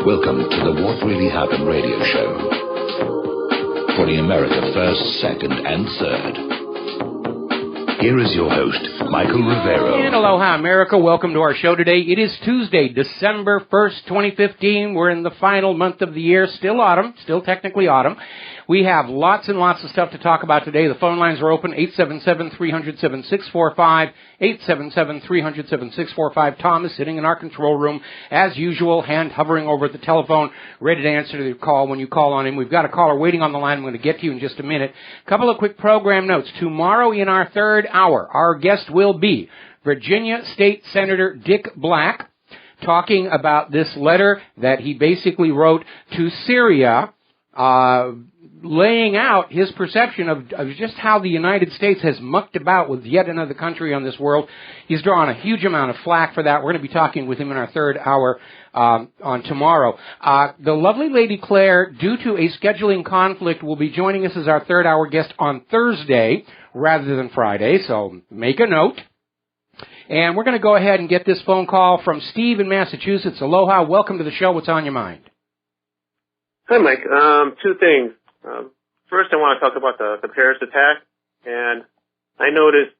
Welcome to the What Really Happened radio show. Putting America first, second, and third. Here is your host, Michael Rivero. And aloha, America. Welcome to our show today. It is Tuesday, December 1st, 2015. We're in the final month of the year. Still autumn. Still technically autumn. We have lots and lots of stuff to talk about today. The phone lines are open, 877-300-7645, 877-300-7645. Tom is sitting in our control room, as usual, hand hovering over the telephone, ready to answer the call when you call on him. We've got a caller waiting on the line. I'm going to get to you in just a minute. A couple of quick program notes. Tomorrow in our third hour, our guest will be Virginia State Senator Dick Black, talking about this letter that he basically wrote to Syria, laying out his perception of just how the United States has mucked about with yet another country on this world. He's drawn a huge amount of flack for that. We're going to be talking with him in our third hour on tomorrow. The lovely Lady Claire, due to a scheduling conflict, will be joining us as our third hour guest on Thursday rather than Friday, so make a note. And we're going to go ahead and get this phone call from Steve in Massachusetts. Aloha, welcome to the show. What's on your mind? Hi, Mike. Two things. First, I want to talk about the Paris attack, and I noticed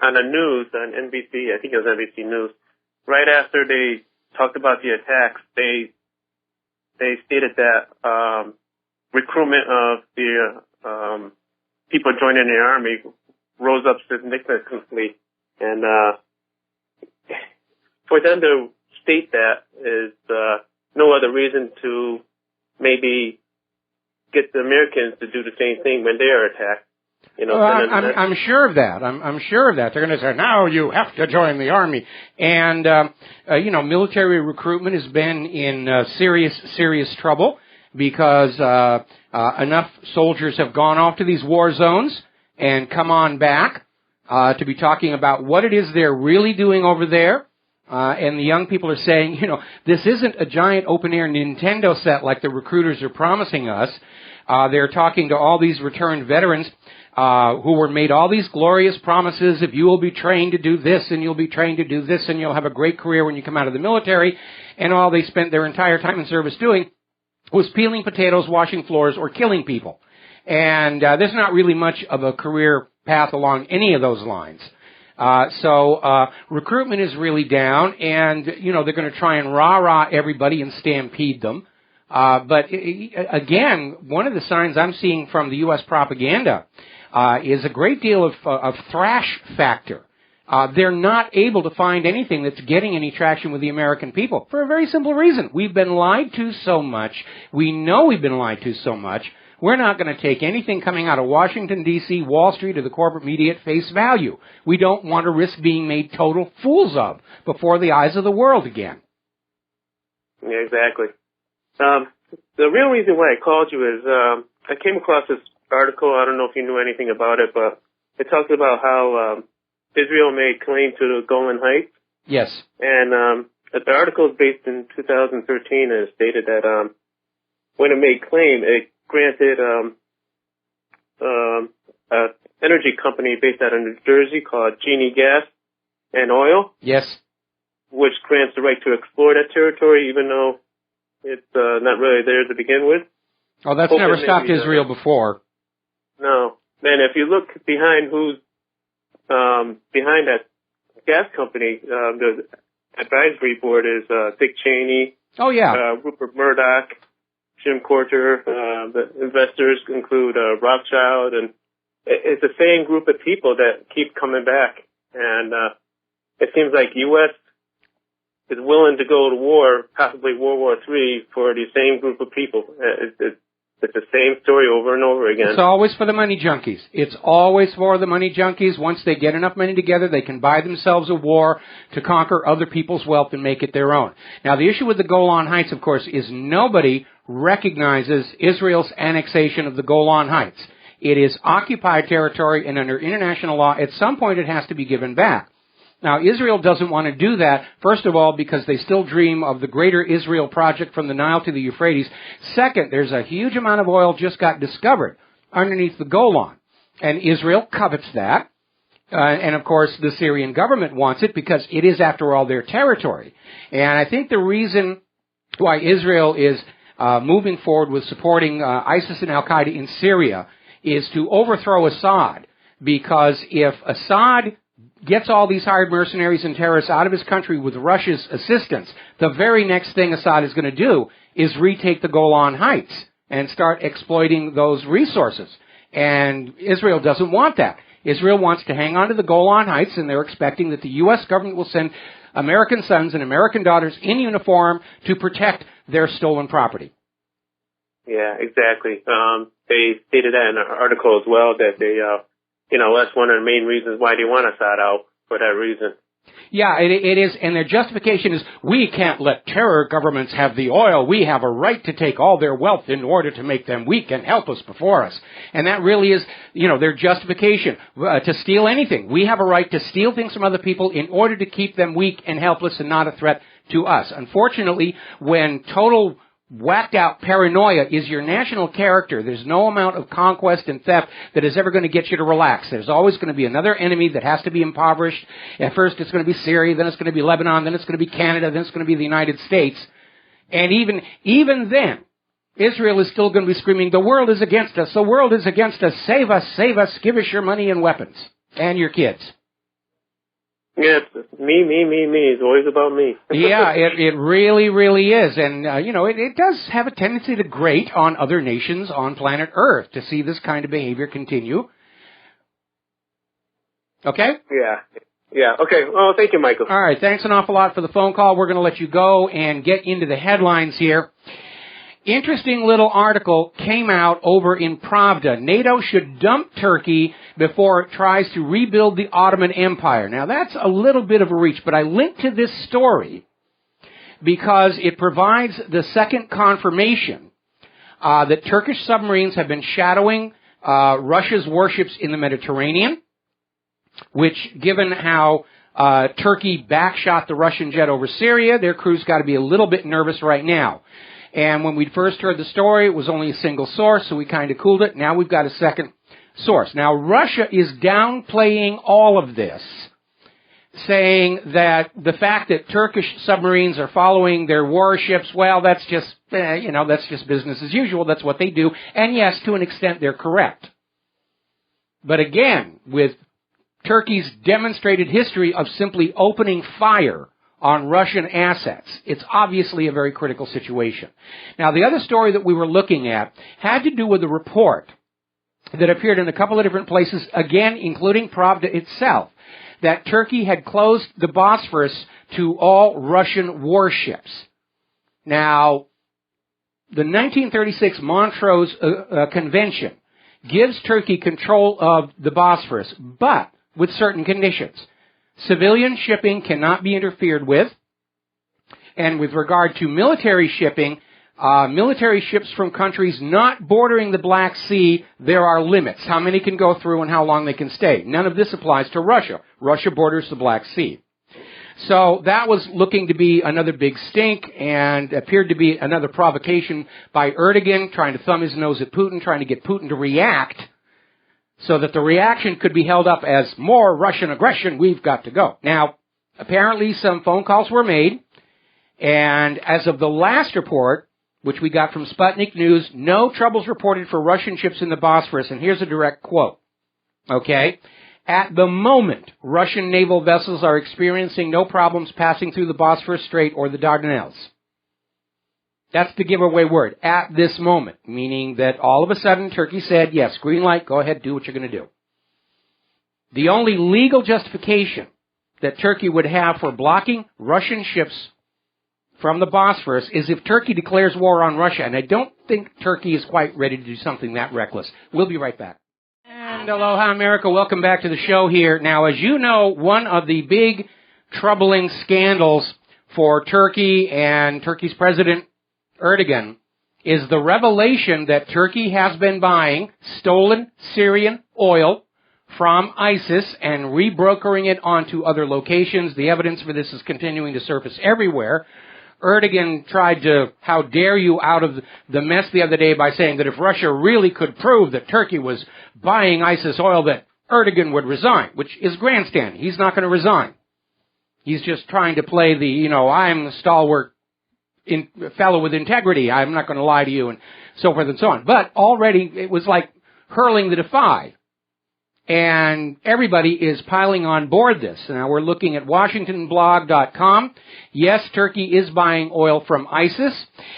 on the news, on NBC, I think it was NBC News, right after they talked about the attacks, they stated that recruitment of the people joining the army rose up significantly, and for them to state that is no other reason to maybe get the Americans to do the same thing when they are attacked. You know, I'm sure of that. I'm sure of that. They're going to say, now you have to join the army. And, military recruitment has been in serious trouble because enough soldiers have gone off to these war zones and come on back to be talking about what it is they're really doing over there. And the young people are saying, this isn't a giant open-air Nintendo set like the recruiters are promising us. They're talking to all these returned veterans who were made all these glorious promises of you will be trained to do this and you'll be trained to do this and you'll have a great career when you come out of the military. And all they spent their entire time in service doing was peeling potatoes, washing floors, or killing people. And there's not really much of a career path along any of those lines. So recruitment is really down, and, they're going to try and rah-rah everybody and stampede them. But again, one of the signs I'm seeing from the U.S. propaganda is a great deal of thrash factor. They're not able to find anything that's getting any traction with the American people for a very simple reason. We've been lied to so much. We know we've been lied to so much. We're not going to take anything coming out of Washington, D.C., Wall Street, or the corporate media at face value. We don't want to risk being made total fools of before the eyes of the world again. Yeah, exactly. The real reason why I called you is I came across this article. I don't know if you knew anything about it, but it talks about how Israel made claim to the Golan Heights. Yes. And the article is based in 2013 and it stated that when it made claim, it granted an energy company based out of New Jersey called Genie Gas and Oil. Yes. Which grants the right to explore that territory, even though it's not really there to begin with. Oh, that's never stopped Israel before. No. And if you look behind who's behind that gas company, the advisory board is Dick Cheney. Oh, yeah. Rupert Murdoch, Jim Coulter. The investors include Rothschild, and it's the same group of people that keep coming back. And it seems like U.S. is willing to go to war, possibly World War III, for the same group of people. It's the same story over and over again. It's always for the money junkies. It's always for the money junkies. Once they get enough money together, they can buy themselves a war to conquer other people's wealth and make it their own. Now, the issue with the Golan Heights, of course, is nobody recognizes Israel's annexation of the Golan Heights. It is occupied territory, and under international law, at some point it has to be given back. Now, Israel doesn't want to do that, first of all, because they still dream of the greater Israel project from the Nile to the Euphrates. Second, there's a huge amount of oil just got discovered underneath the Golan, and Israel covets that. And, of course, the Syrian government wants it because it is, after all, their territory. And I think the reason why Israel is moving forward with supporting ISIS and Al-Qaeda in Syria is to overthrow Assad, because if Assad gets all these hired mercenaries and terrorists out of his country with Russia's assistance, the very next thing Assad is going to do is retake the Golan Heights and start exploiting those resources. And Israel doesn't want that. Israel wants to hang on to the Golan Heights, and they're expecting that the U.S. government will send American sons and American daughters in uniform to protect their stolen property. Yeah, exactly. They stated that in an article as well, that they, that's one of the main reasons why they want Assad out, for that reason. Yeah, it is, and their justification is, we can't let terror governments have the oil. We have a right to take all their wealth in order to make them weak and helpless before us. And that really is, their justification, to steal anything. We have a right to steal things from other people in order to keep them weak and helpless and not a threat to us. Unfortunately, when total whacked out paranoia is your national character, there's no amount of conquest and theft that is ever going to get you to relax. There's always going to be another enemy that has to be impoverished. At first it's going to be Syria, then it's going to be Lebanon, then it's going to be Canada, then it's going to be the United States. And even then, Israel is still going to be screaming, the world is against us, the world is against us, save us, give us your money and weapons, and your kids. Yes, me. It's always about me. Yeah, it really, really is. And, it does have a tendency to grate on other nations on planet Earth to see this kind of behavior continue. Okay? Yeah. Okay. Well, thank you, Michael. All right. Thanks an awful lot for the phone call. We're going to let you go and get into the headlines here. Interesting little article came out over in Pravda. NATO should dump Turkey before it tries to rebuild the Ottoman Empire. Now, that's a little bit of a reach, but I linked to this story because it provides the second confirmation that Turkish submarines have been shadowing Russia's warships in the Mediterranean, which, given how Turkey backshot the Russian jet over Syria, their crew's got to be a little bit nervous right now. And when we first heard the story, it was only a single source, so we kind of cooled it. Now we've got a second source. Now, Russia is downplaying all of this, saying that the fact that Turkish submarines are following their warships, well, that's just, that's just business as usual. That's what they do. And yes, to an extent, they're correct. But again, with Turkey's demonstrated history of simply opening fire on Russian assets, it's obviously a very critical situation. Now, the other story that we were looking at had to do with a report that appeared in a couple of different places, again, including Pravda itself, that Turkey had closed the Bosphorus to all Russian warships. Now, the 1936 Montreux Convention gives Turkey control of the Bosphorus, but with certain conditions. Civilian shipping cannot be interfered with. And with regard to military shipping, military ships from countries not bordering the Black Sea, there are limits. How many can go through and how long they can stay. None of this applies to Russia. Russia borders the Black Sea. So that was looking to be another big stink and appeared to be another provocation by Erdogan, trying to thumb his nose at Putin, trying to get Putin to react, so that the reaction could be held up as more Russian aggression, we've got to go. Now, apparently some phone calls were made, and as of the last report, which we got from Sputnik News, no troubles reported for Russian ships in the Bosphorus, and here's a direct quote. Okay? At the moment, Russian naval vessels are experiencing no problems passing through the Bosphorus Strait or the Dardanelles. That's the giveaway word, at this moment, meaning that all of a sudden Turkey said, yes, green light, go ahead, do what you're going to do. The only legal justification that Turkey would have for blocking Russian ships from the Bosphorus is if Turkey declares war on Russia, and I don't think Turkey is quite ready to do something that reckless. We'll be right back. And aloha, America. Welcome back to the show here. Now, as you know, one of the big troubling scandals for Turkey and Turkey's president, Erdogan, is the revelation that Turkey has been buying stolen Syrian oil from ISIS and rebrokering it onto other locations. The evidence for this is continuing to surface everywhere. Erdogan tried to, how dare you, out of the mess the other day by saying that if Russia really could prove that Turkey was buying ISIS oil, that Erdogan would resign, which is grandstanding. He's not going to resign. He's just trying to play the, I'm the stalwart fellow with integrity. I'm not going to lie to you, and so forth and so on. But already it was like hurling the Defy. And everybody is piling on board this. Now we're looking at WashingtonBlog.com. Yes, Turkey is buying oil from ISIS.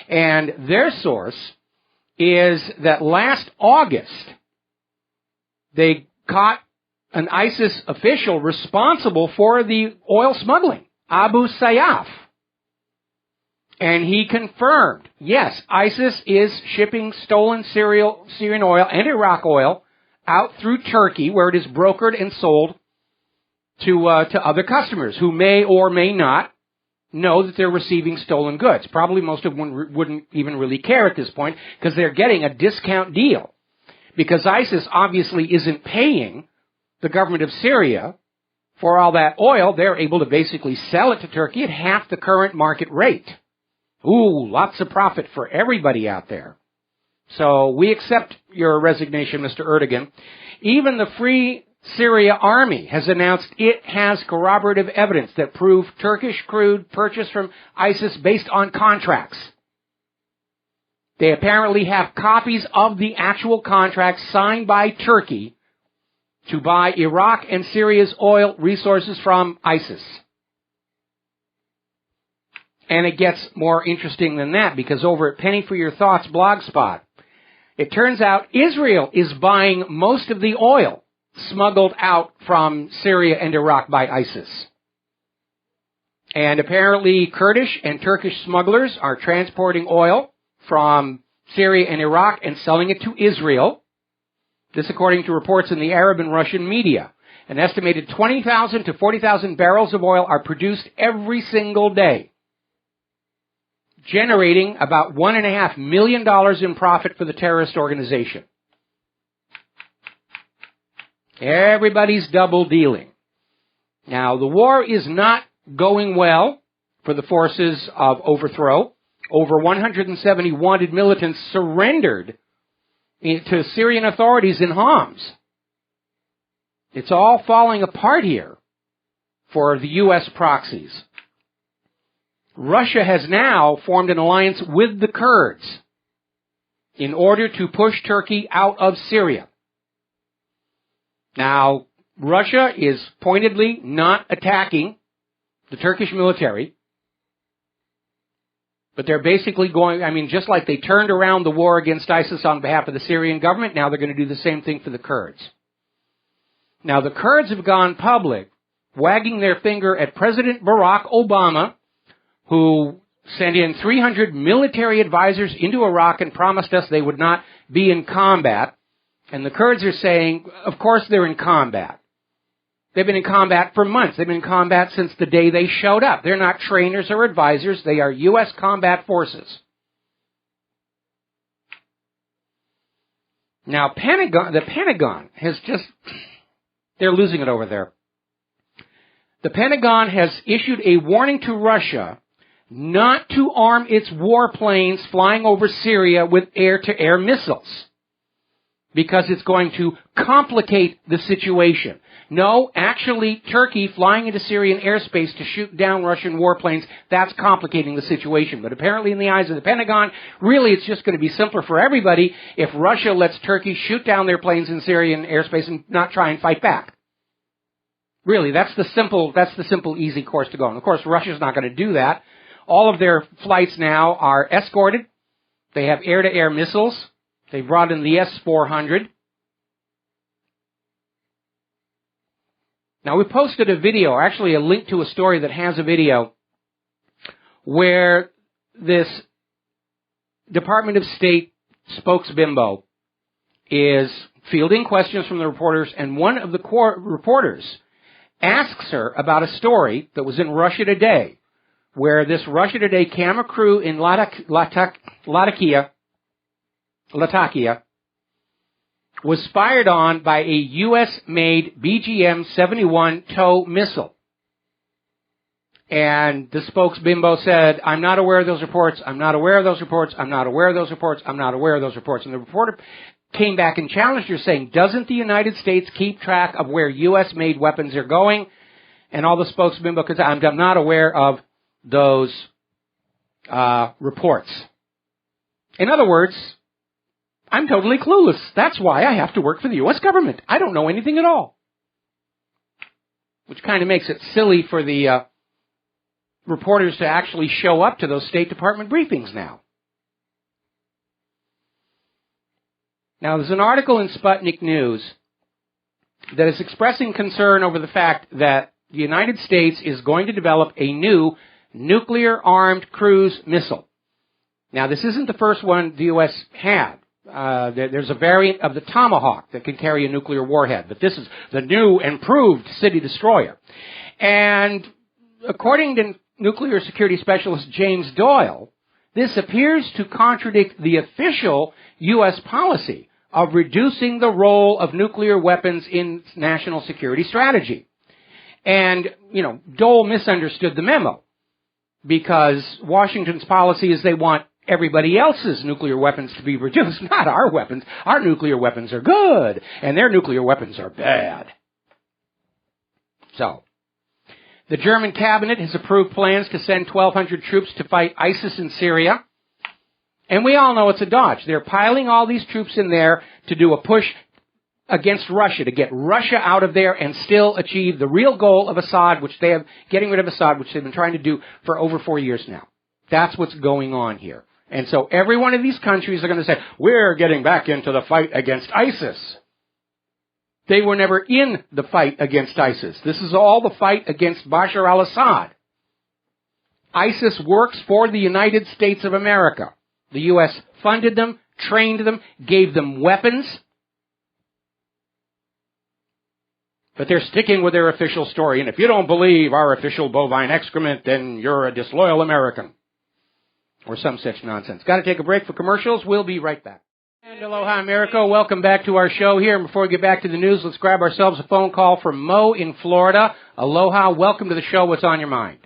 And their source is that last August, they caught an ISIS official responsible for the oil smuggling, Abu Sayyaf. And he confirmed, yes, ISIS is shipping stolen Syrian oil and Iraq oil out through Turkey, where it is brokered and sold to other customers who may or may not know that they're receiving stolen goods. Probably most of them wouldn't even really care at this point because they're getting a discount deal. Because ISIS obviously isn't paying the government of Syria for all that oil, they're able to basically sell it to Turkey at half the current market rate. Ooh, lots of profit for everybody out there. So we accept your resignation, Mr. Erdogan. Even the Free Syria Army has announced it has corroborative evidence that prove Turkish crude purchased from ISIS based on contracts. They apparently have copies of the actual contracts signed by Turkey to buy Iraq and Syria's oil resources from ISIS. And it gets more interesting than that, because over at Penny for Your Thoughts blogspot, it turns out Israel is buying most of the oil smuggled out from Syria and Iraq by ISIS. And apparently Kurdish and Turkish smugglers are transporting oil from Syria and Iraq and selling it to Israel. This according to reports in the Arab and Russian media. An estimated 20,000 to 40,000 barrels of oil are produced every single day, generating about $1.5 million in profit for the terrorist organization. Everybody's double dealing. Now, the war is not going well for the forces of overthrow. Over 170 wanted militants surrendered to Syrian authorities in Homs. It's all falling apart here for the U.S. proxies. Russia has now formed an alliance with the Kurds in order to push Turkey out of Syria. Now, Russia is pointedly not attacking the Turkish military, but they're basically going, just like they turned around the war against ISIS on behalf of the Syrian government, now they're going to do the same thing for the Kurds. Now, the Kurds have gone public, wagging their finger at President Barack Obama, who sent in 300 military advisors into Iraq and promised us they would not be in combat. And the Kurds are saying, of course they're in combat. They've been in combat for months. They've been in combat since the day they showed up. They're not trainers or advisors. They are U.S. combat forces. Now, the Pentagon has just, they're losing it over there. The Pentagon has issued a warning to Russia not to arm its warplanes flying over Syria with air-to-air missiles, because it's going to complicate the situation. No, actually, Turkey flying into Syrian airspace to shoot down Russian warplanes, that's complicating the situation. But apparently in the eyes of the Pentagon, really it's just going to be simpler for everybody if Russia lets Turkey shoot down their planes in Syrian airspace and not try and fight back. Really, that's the simple, easy course to go. And of course, Russia's not going to do that. All of their flights now are escorted. They have air-to-air missiles. They brought in the S-400. Now, we posted a video, or actually a link to a story that has a video, where this Department of State spokesbimbo is fielding questions from the reporters, and one of the reporters asks her about a story that was in Russia Today, where this Russia Today camera crew in Latakia was fired on by a U.S.-made BGM-71 TOW missile. And the spokesbimbo said, I'm not aware of those reports, I'm not aware of those reports, I'm not aware of those reports, I'm not aware of those reports. And the reporter came back and challenged her, saying, doesn't the United States keep track of where U.S.-made weapons are going? And all the spokesbimbo could say, I'm not aware of those reports. In other words, I'm totally clueless. That's why I have to work for the U.S. government. I don't know anything at all. Which kind of makes it silly for the reporters to actually show up to those State Department briefings now. Now, there's an article in Sputnik News that is expressing concern over the fact that the United States is going to develop a new nuclear-armed cruise missile. Now, this isn't the first one the U.S. had. There's a variant of the Tomahawk that can carry a nuclear warhead, but this is the new, improved city destroyer. And according to nuclear security specialist James Doyle, this appears to contradict the official U.S. policy of reducing the role of nuclear weapons in national security strategy. And, Doyle misunderstood the memo, because Washington's policy is they want everybody else's nuclear weapons to be reduced, not our weapons. Our nuclear weapons are good, and their nuclear weapons are bad. So, the German cabinet has approved plans to send 1,200 troops to fight ISIS in Syria. And we all know it's a dodge. They're piling all these troops in there to do a push against Russia, to get Russia out of there and still achieve the real goal of Assad, getting rid of Assad, which they've been trying to do for over 4 years now. That's what's going on here. And so every one of these countries are going to say, we're getting back into the fight against ISIS. They were never in the fight against ISIS. This is all the fight against Bashar al-Assad. ISIS works for the United States of America. The U.S. funded them, trained them, gave them weapons. But they're sticking with their official story. And if you don't believe our official bovine excrement, then you're a disloyal American. Or some such nonsense. Got to take a break for commercials. We'll be right back. And aloha, America. Welcome back to our show here. And before we get back to the news, let's grab ourselves a phone call from Mo in Florida. Aloha. Welcome to the show. What's on your mind?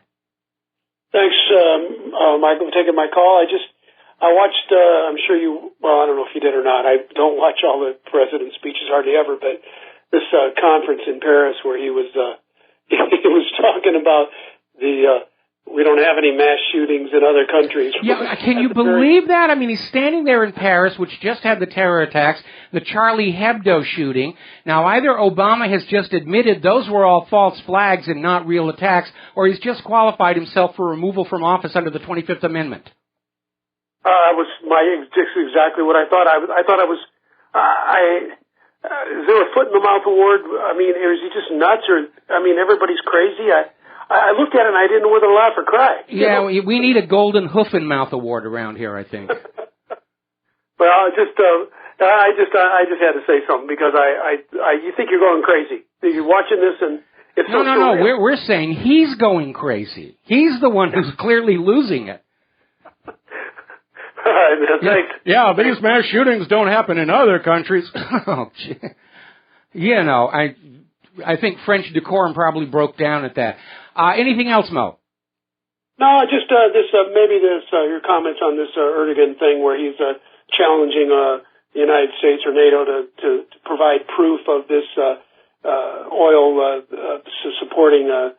Thanks, Michael, for taking my call. I watched, I'm sure I don't know if you did or not. I don't watch all the president's speeches hardly ever, but this conference in Paris where he was talking about we don't have any mass shootings in other countries. Yeah, can you believe that? I mean, he's standing there in Paris, which just had the terror attacks, the Charlie Hebdo shooting. Now, either Obama has just admitted those were all false flags and not real attacks, or he's just qualified himself for removal from office under the 25th Amendment. Just exactly what I thought. Is there a foot in the mouth award? I mean, is he just nuts, or everybody's crazy? I looked at it and I didn't know whether to laugh or cry. Yeah, we need a golden hoof and mouth award around here, I think. Well, I just had to say something because you think you're going crazy. You're watching this and it's so No. We're saying he's going crazy. He's the one who's clearly losing it. Thanks. Yeah, these mass shootings don't happen in other countries. Oh, gee. I think French decorum probably broke down at that. Anything else, Mo? No, just your comments on this Erdogan thing where he's challenging the United States or NATO to provide proof of this oil supporting the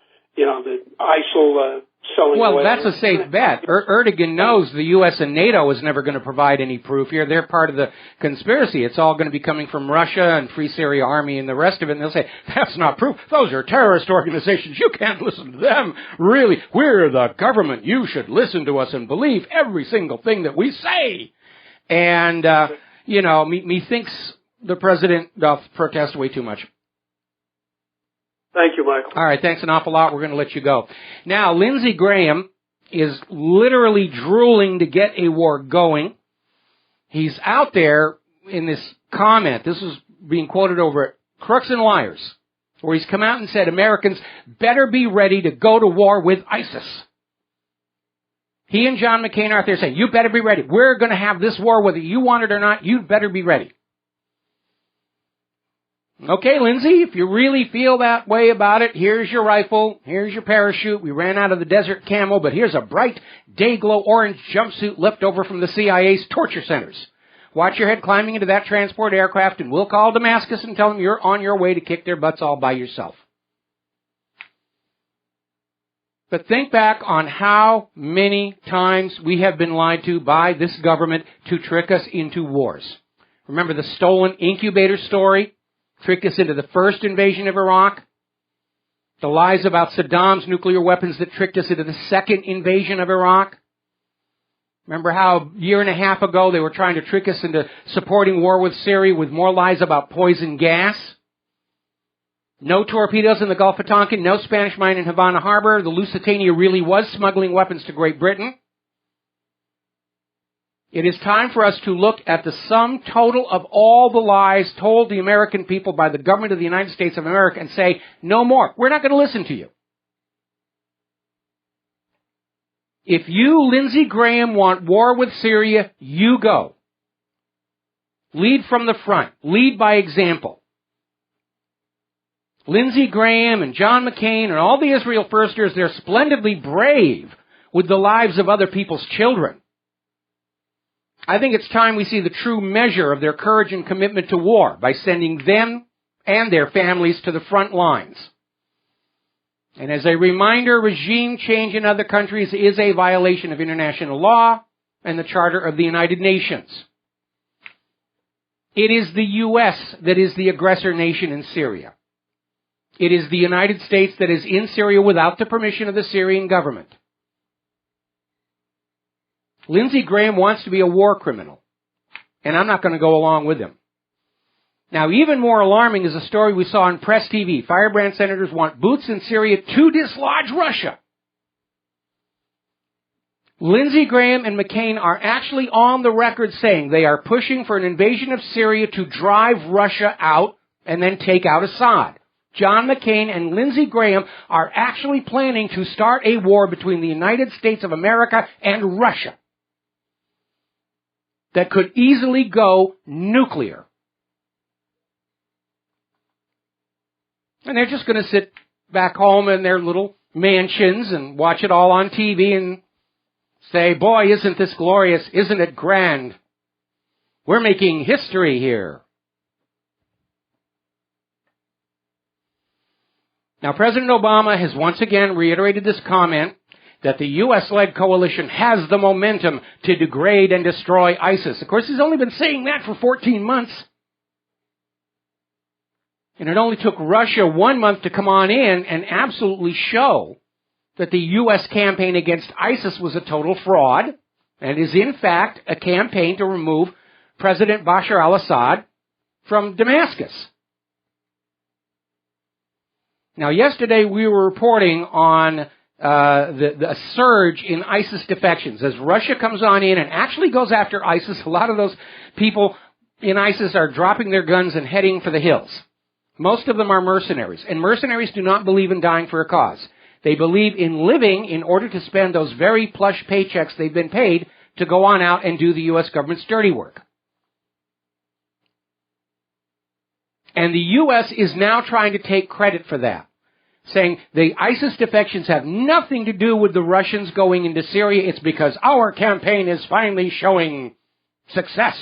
ISIL selling oil. Well, that's a safe bet. Erdogan knows the U.S. and NATO is never going to provide any proof here. They're part of the conspiracy. It's all going to be coming from Russia and Free Syria Army and the rest of it. And they'll say, that's not proof. Those are terrorist organizations. You can't listen to them. Really, we're the government. You should listen to us and believe every single thing that we say. And, methinks the president doth protest way too much. Thank you, Michael. All right, thanks an awful lot. We're going to let you go. Now, Lindsey Graham is literally drooling to get a war going. He's out there in this comment. This is being quoted over at Crooks and Liars, where he's come out and said Americans better be ready to go to war with ISIS. He and John McCain are out there saying, you better be ready. We're going to have this war whether you want it or not. You better be ready. Okay, Lindsay, if you really feel that way about it, here's your rifle, here's your parachute. We ran out of the desert camel, but here's a bright, day-glow orange jumpsuit left over from the CIA's torture centers. Watch your head climbing into that transport aircraft, and we'll call Damascus and tell them you're on your way to kick their butts all by yourself. But think back on how many times we have been lied to by this government to trick us into wars. Remember the stolen incubator story? Tricked us into the first invasion of Iraq? The lies about Saddam's nuclear weapons that tricked us into the second invasion of Iraq? Remember how a year and a half ago they were trying to trick us into supporting war with Syria with more lies about poison gas? No torpedoes in the Gulf of Tonkin, no Spanish mine in Havana Harbor. The Lusitania really was smuggling weapons to Great Britain. It is time for us to look at the sum total of all the lies told the American people by the government of the United States of America and say, no more. We're not going to listen to you. If you, Lindsey Graham, want war with Syria, you go. Lead from the front. Lead by example. Lindsey Graham and John McCain and all the Israel Firsters, they're splendidly brave with the lives of other people's children. I think it's time we see the true measure of their courage and commitment to war by sending them and their families to the front lines. And as a reminder, regime change in other countries is a violation of international law and the Charter of the United Nations. It is the U.S. that is the aggressor nation in Syria. It is the United States that is in Syria without the permission of the Syrian government. Lindsey Graham wants to be a war criminal, and I'm not going to go along with him. Now, even more alarming is a story we saw on Press TV. Firebrand senators want boots in Syria to dislodge Russia. Lindsey Graham and McCain are actually on the record saying they are pushing for an invasion of Syria to drive Russia out and then take out Assad. John McCain and Lindsey Graham are actually planning to start a war between the United States of America and Russia that could easily go nuclear. And they're just going to sit back home in their little mansions and watch it all on TV and say, boy, isn't this glorious? Isn't it grand? We're making history here. Now, President Obama has once again reiterated this comment that the U.S.-led coalition has the momentum to degrade and destroy ISIS. Of course, he's only been saying that for 14 months. And it only took Russia 1 month to come on in and absolutely show that the U.S. campaign against ISIS was a total fraud and is in fact a campaign to remove President Bashar al-Assad from Damascus. Now, yesterday we were reporting on the surge in ISIS defections. As Russia comes on in and actually goes after ISIS, a lot of those people in ISIS are dropping their guns and heading for the hills. Most of them are mercenaries, and mercenaries do not believe in dying for a cause. They believe in living in order to spend those very plush paychecks they've been paid to go on out and do the U.S. government's dirty work. And the U.S. is now trying to take credit for that, saying the ISIS defections have nothing to do with the Russians going into Syria. It's because our campaign is finally showing success.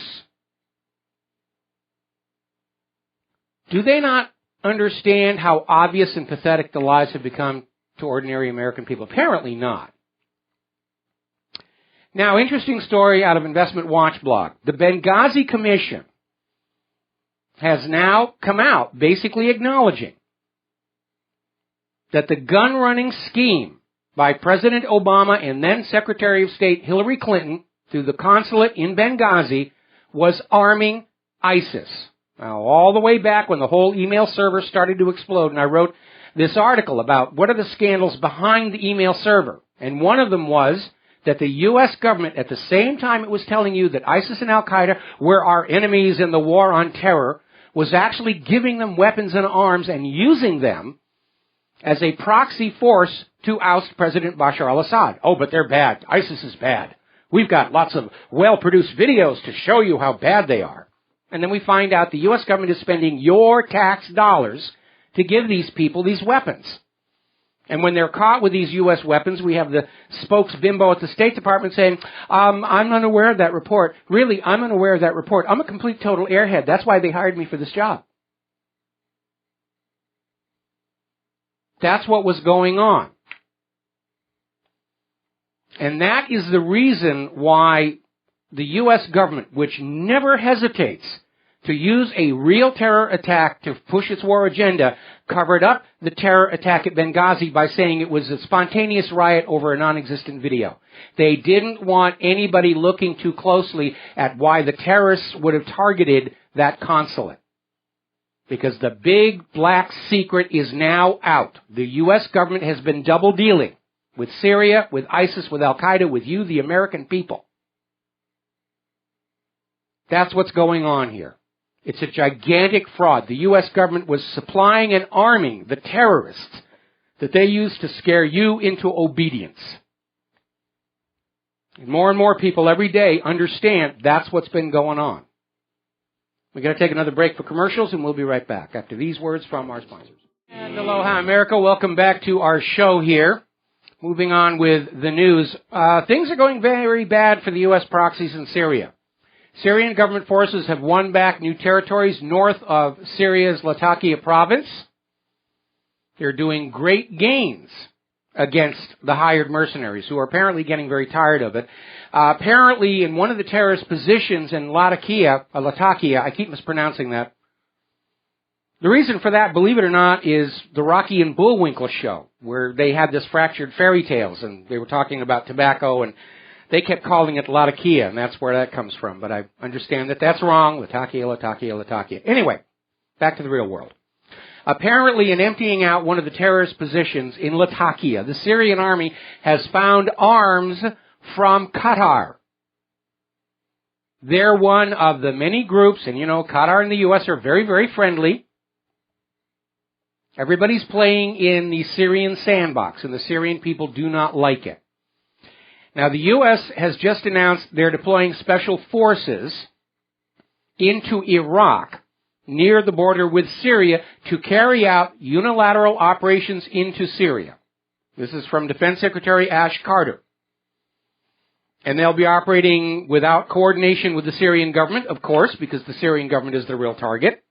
Do they not understand how obvious and pathetic the lies have become to ordinary American people? Apparently not. Now, interesting story out of Investment Watch blog. The Benghazi Commission has now come out basically acknowledging that the gun-running scheme by President Obama and then Secretary of State Hillary Clinton through the consulate in Benghazi was arming ISIS. Now, all the way back when the whole email server started to explode, and I wrote this article about what are the scandals behind the email server. And one of them was that the U.S. government, at the same time it was telling you that ISIS and Al-Qaeda were our enemies in the war on terror, was actually giving them weapons and arms and using them as a proxy force to oust President Bashar al-Assad. Oh, but they're bad. ISIS is bad. We've got lots of well-produced videos to show you how bad they are. And then we find out the U.S. government is spending your tax dollars to give these people these weapons. And when they're caught with these U.S. weapons, we have the spokesbimbo at the State Department saying, I'm unaware of that report. Really, I'm unaware of that report. I'm a complete total airhead. That's why they hired me for this job. That's what was going on. And that is the reason why the U.S. government, which never hesitates to use a real terror attack to push its war agenda, covered up the terror attack at Benghazi by saying it was a spontaneous riot over a non-existent video. They didn't want anybody looking too closely at why the terrorists would have targeted that consulate. Because the big black secret is now out. The U.S. government has been double dealing with Syria, with ISIS, with Al-Qaeda, with you, the American people. That's what's going on here. It's a gigantic fraud. The U.S. government was supplying and arming the terrorists that they used to scare you into obedience. And more people every day understand that's what's been going on. We're going to take another break for commercials, and we'll be right back after these words from our sponsors. And aloha, America. Welcome back to our show here. Moving on with the news. Things are going very bad for the U.S. proxies in Syria. Syrian government forces have won back new territories north of Syria's Latakia province. They're doing great gains against the hired mercenaries, who are apparently getting very tired of it. Apparently, in one of the terrorist positions in Latakia, I keep mispronouncing that. The reason for that, believe it or not, is the Rocky and Bullwinkle show, where they had this fractured fairy tales, and they were talking about tobacco, and they kept calling it Latakia, and that's where that comes from. But I understand that that's wrong. Latakia. Anyway, back to the real world. Apparently, in emptying out one of the terrorist positions in Latakia, the Syrian army has found arms from Qatar. They're one of the many groups, and you know, Qatar and the U.S. are very, very friendly. Everybody's playing in the Syrian sandbox, and the Syrian people do not like it. Now, the U.S. has just announced they're deploying special forces into Iraq, near the border with Syria, to carry out unilateral operations into Syria. This is from Defense Secretary Ash Carter. And they'll be operating without coordination with the Syrian government, of course, because the Syrian government is the real target.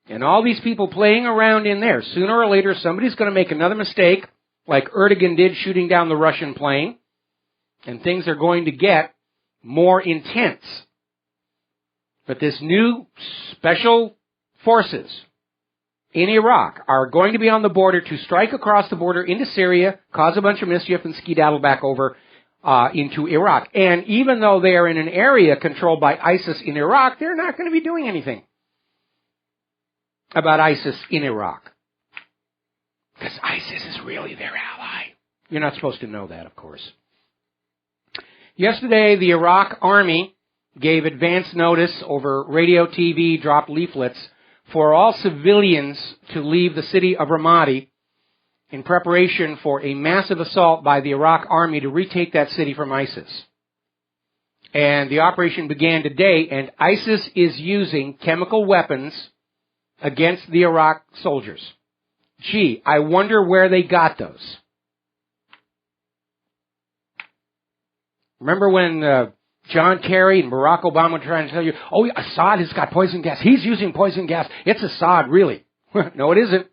And all these people playing around in there, sooner or later somebody's going to make another mistake, like Erdogan did shooting down the Russian plane, and things are going to get more intense. But this new special forces in Iraq are going to be on the border to strike across the border into Syria, cause a bunch of mischief, and skedaddle back over into Iraq. And even though they are in an area controlled by ISIS in Iraq, they're not going to be doing anything about ISIS in Iraq. Because ISIS is really their ally. You're not supposed to know that, of course. Yesterday, the Iraq army gave advance notice over radio, TV, dropped leaflets for all civilians to leave the city of Ramadi in preparation for a massive assault by the Iraq army to retake that city from ISIS. And the operation began today, and ISIS is using chemical weapons against the Iraq soldiers. Gee, I wonder where they got those. Remember when John Kerry and Barack Obama were trying to tell you, oh, Assad has got poison gas. He's using poison gas. It's Assad, really. No, it isn't.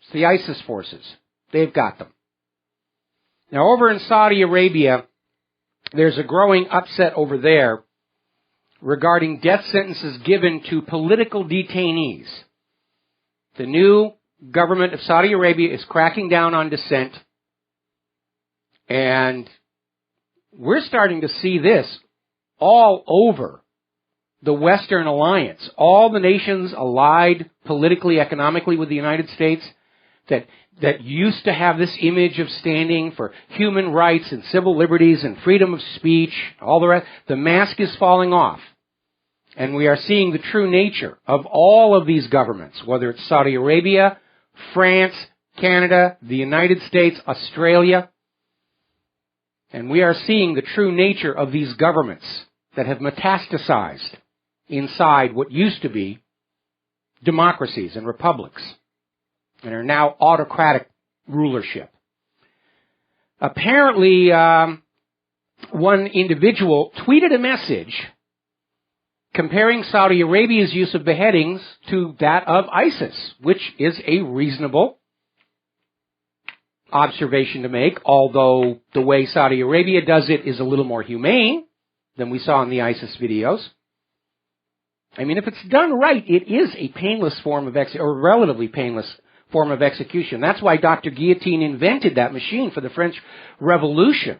It's the ISIS forces. They've got them. Now, over in Saudi Arabia, there's a growing upset over there regarding death sentences given to political detainees. The new government of Saudi Arabia is cracking down on dissent, and we're starting to see this all over the Western alliance. All the nations allied politically, economically with the United States that used to have this image of standing for human rights and civil liberties and freedom of speech, all the rest, the mask is falling off. And we are seeing the true nature of all of these governments, whether it's Saudi Arabia, France, Canada, the United States, Australia. And we are seeing the true nature of these governments that have metastasized inside what used to be democracies and republics and are now autocratic rulership. Apparently, one individual tweeted a message comparing Saudi Arabia's use of beheadings to that of ISIS, which is a reasonable observation to make, although the way Saudi Arabia does it is a little more humane than we saw in the ISIS videos. I mean, if it's done right, it is a painless form of or relatively painless form of execution. That's why Dr. Guillotine invented that machine for the French Revolution,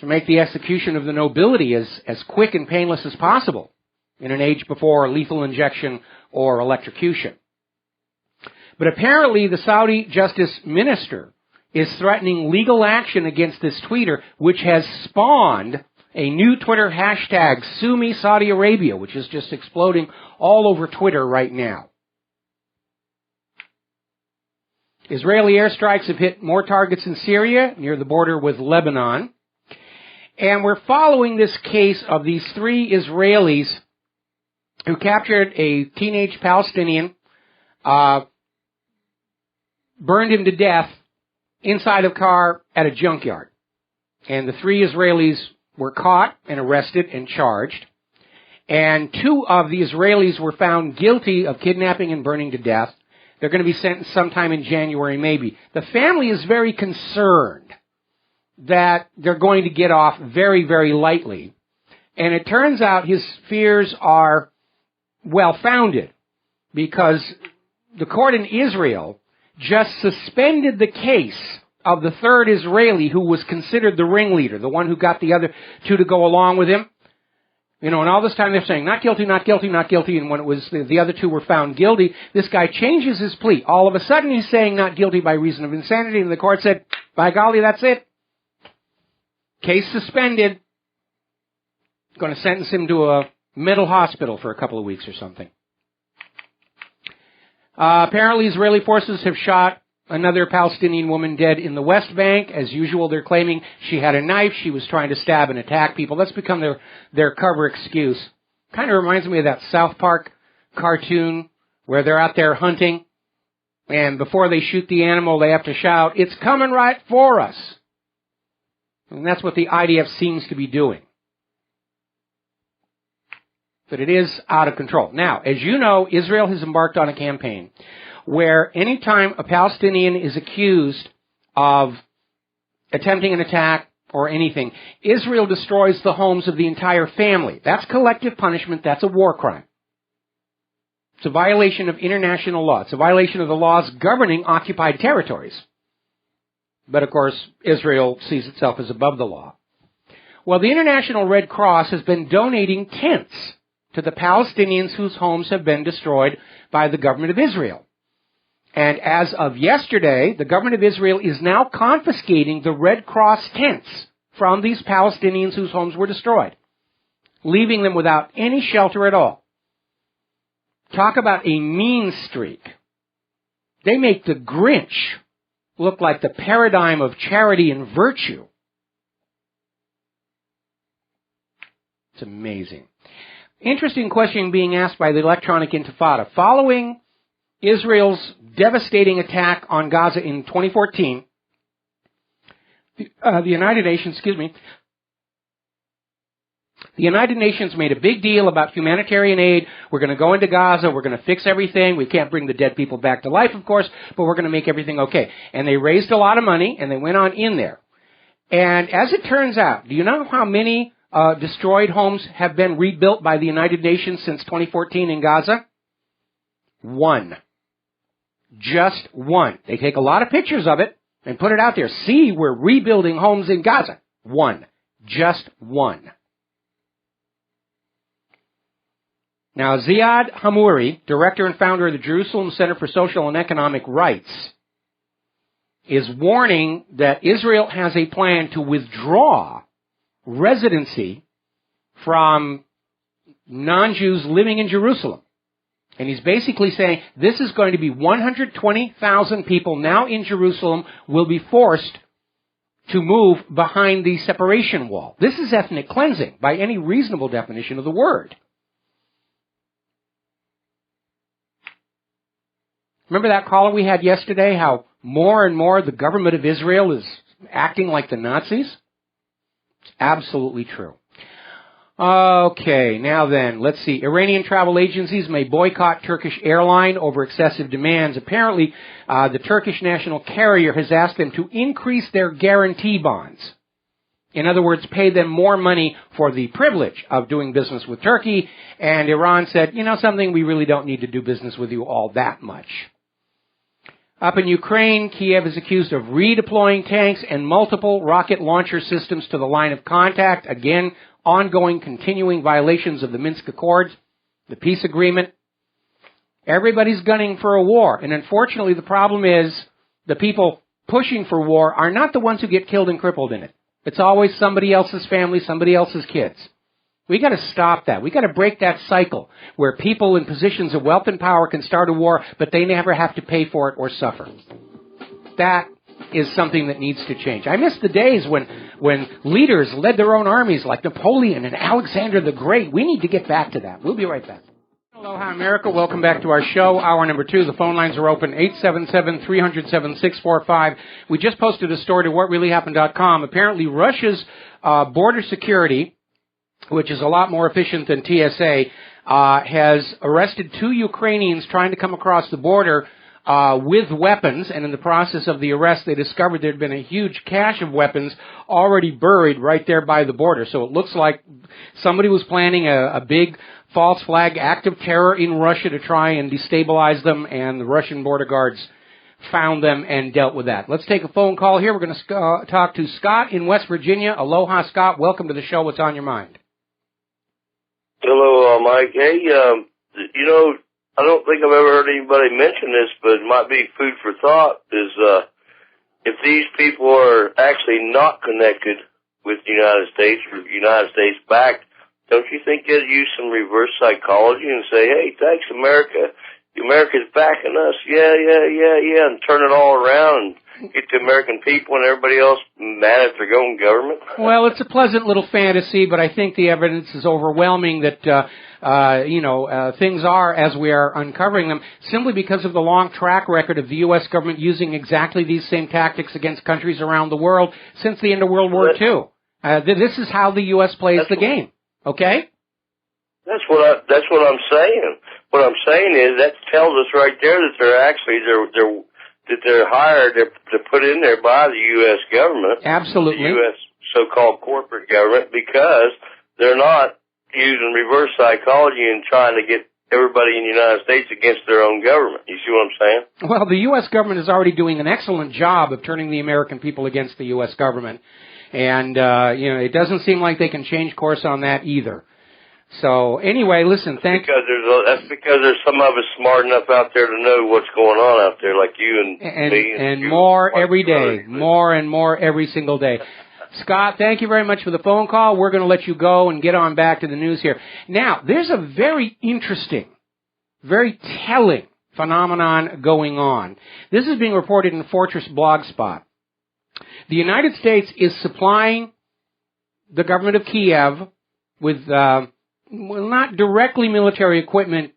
to make the execution of the nobility as quick and painless as possible in an age before lethal injection or electrocution. But apparently the Saudi Justice Minister is threatening legal action against this tweeter, which has spawned a new Twitter hashtag, Sue Me Saudi Arabia, which is just exploding all over Twitter right now. Israeli airstrikes have hit more targets in Syria, near the border with Lebanon. And we're following this case of these 3 Israelis who captured a teenage Palestinian, burned him to death inside a car at a junkyard. And the 3 Israelis were caught and arrested and charged. And 2 of the Israelis were found guilty of kidnapping and burning to death. They're going to be sentenced sometime in January, maybe. The family is very concerned that they're going to get off very, very lightly. And it turns out his fears are well-founded, because the court in Israel just suspended the case of the 3rd Israeli who was considered the ringleader, the one who got the other 2 to go along with him. You know, and all this time they're saying, not guilty, not guilty, not guilty, and when it was the other 2 were found guilty, this guy changes his plea. All of a sudden he's saying not guilty by reason of insanity, and the court said, by golly, that's it. Case suspended. Going to sentence him to a mental hospital for a couple of weeks or something. Apparently Israeli forces have shot another Palestinian woman dead in the West Bank. As usual, they're claiming she had a knife. She was trying to stab and attack people. That's become their cover excuse. Kind of reminds me of that South Park cartoon where they're out there hunting, and before they shoot the animal, they have to shout, "It's coming right for us." And that's what the IDF seems to be doing. But it is out of control. Now, as you know, Israel has embarked on a campaign where anytime a Palestinian is accused of attempting an attack or anything, Israel destroys the homes of the entire family. That's collective punishment. That's a war crime. It's a violation of international law. It's a violation of the laws governing occupied territories. But, of course, Israel sees itself as above the law. Well, the International Red Cross has been donating tents to the Palestinians whose homes have been destroyed by the government of Israel. And as of yesterday, the government of Israel is now confiscating the Red Cross tents from these Palestinians whose homes were destroyed, leaving them without any shelter at all. Talk about a mean streak. They make the Grinch look like the paradigm of charity and virtue. It's amazing. Interesting question being asked by the Electronic Intifada. Following Israel's devastating attack on Gaza in 2014, the United Nations made a big deal about humanitarian aid. We're going to go into Gaza. We're going to fix everything. We can't bring the dead people back to life, of course, but we're going to make everything okay. And they raised a lot of money, and they went on in there. And as it turns out, do you know how many destroyed homes have been rebuilt by the United Nations since 2014 in Gaza? 1. Just 1. They take a lot of pictures of it and put it out there. See, we're rebuilding homes in Gaza. 1. Just 1. Now, Ziad Hamouri, director and founder of the Jerusalem Center for Social and Economic Rights, is warning that Israel has a plan to withdraw residency from non-Jews living in Jerusalem. And he's basically saying this is going to be 120,000 people now in Jerusalem will be forced to move behind the separation wall. This is ethnic cleansing by any reasonable definition of the word. Remember that caller we had yesterday, how more and more the government of Israel is acting like the Nazis? It's absolutely true. Okay, now then, let's see. Iranian travel agencies may boycott Turkish airline over excessive demands. Apparently, the Turkish national carrier has asked them to increase their guarantee bonds. In other words, pay them more money for the privilege of doing business with Turkey. And Iran said, you know something, we really don't need to do business with you all that much. Up in Ukraine, Kiev is accused of redeploying tanks and multiple rocket launcher systems to the line of contact. Again, ongoing, continuing violations of the Minsk Accords, the peace agreement. Everybody's gunning for a war. And unfortunately, the problem is the people pushing for war are not the ones who get killed and crippled in it. It's always somebody else's family, somebody else's kids. We got to stop that. We got to break that cycle where people in positions of wealth and power can start a war, but they never have to pay for it or suffer. That is something that needs to change. I miss the days when leaders led their own armies like Napoleon and Alexander the Great. We need to get back to that. We'll be right back. Aloha, America. Welcome back to our show. Hour number 2. The phone lines are open, 877-300-7645. We just posted a story to WhatReallyHappened.com. Apparently, Russia's border security, which is a lot more efficient than TSA, has arrested 2 Ukrainians trying to come across the border with weapons, and in the process of the arrest, they discovered there had been a huge cache of weapons already buried right there by the border. So it looks like somebody was planning a big false flag act of terror in Russia to try and destabilize them, and the Russian border guards found them and dealt with that. Let's take a phone call here. We're going to talk to Scott in West Virginia. Aloha, Scott. Welcome to the show. What's on your mind? Hello, Mike. Hey, I don't think I've ever heard anybody mention this, but it might be food for thought, is if these people are actually not connected with the United States or United States backed, don't you think they'd use some reverse psychology and say, hey, thanks, America. America's backing us. Yeah, and turn it all around and get the American people and everybody else mad at their own government? Well, it's a pleasant little fantasy, but I think the evidence is overwhelming that, things are as we are uncovering them, simply because of the long track record of the U.S. government using exactly these same tactics against countries around the world since the end of World War II. This is how the U.S. plays the game. Okay? That's what I'm saying. What I'm saying is that tells us right there that they're hired to put in there by the U.S. government. Absolutely. The U.S. so-called corporate government, because they're not using reverse psychology and trying to get everybody in the United States against their own government. You see what I'm saying? Well, the U.S. government is already doing an excellent job of turning the American people against the U.S. government. And, it doesn't seem like they can change course on that either. So, anyway, listen, that's because there's some of us smart enough out there to know what's going on out there, like you and me. And more every day. More and more every single day. Scott, thank you very much for the phone call. We're going to let you go and get on back to the news here. Now, there's a very interesting, very telling phenomenon going on. This is being reported in Fortress Blogspot. The United States is supplying the government of Kiev with, not directly military equipment,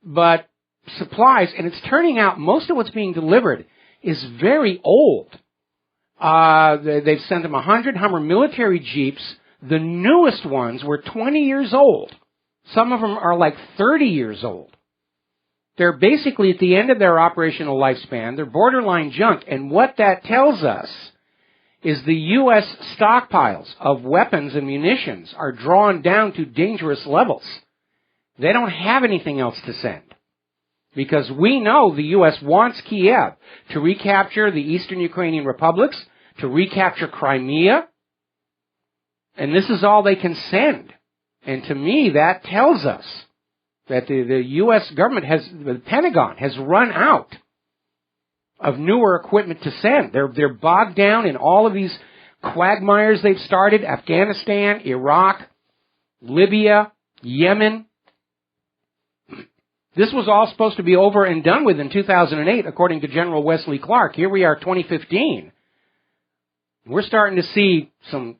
but supplies, and it's turning out most of what's being delivered is very old. They've sent them 100 Hummer military Jeeps. The newest ones were 20 years old. Some of them are like 30 years old. They're basically at the end of their operational lifespan. They're borderline junk. And what that tells us is the U.S. stockpiles of weapons and munitions are drawn down to dangerous levels. They don't have anything else to send. Because we know the U.S. wants Kiev to recapture the eastern Ukrainian republics, to recapture Crimea, and this is all they can send. And to me, that tells us that the U.S. government the Pentagon has run out of newer equipment to send. They're bogged down in all of these quagmires they've started: Afghanistan, Iraq, Libya, Yemen. This was all supposed to be over and done with in 2008, according to General Wesley Clark. Here we are, 2015. We're starting to see some,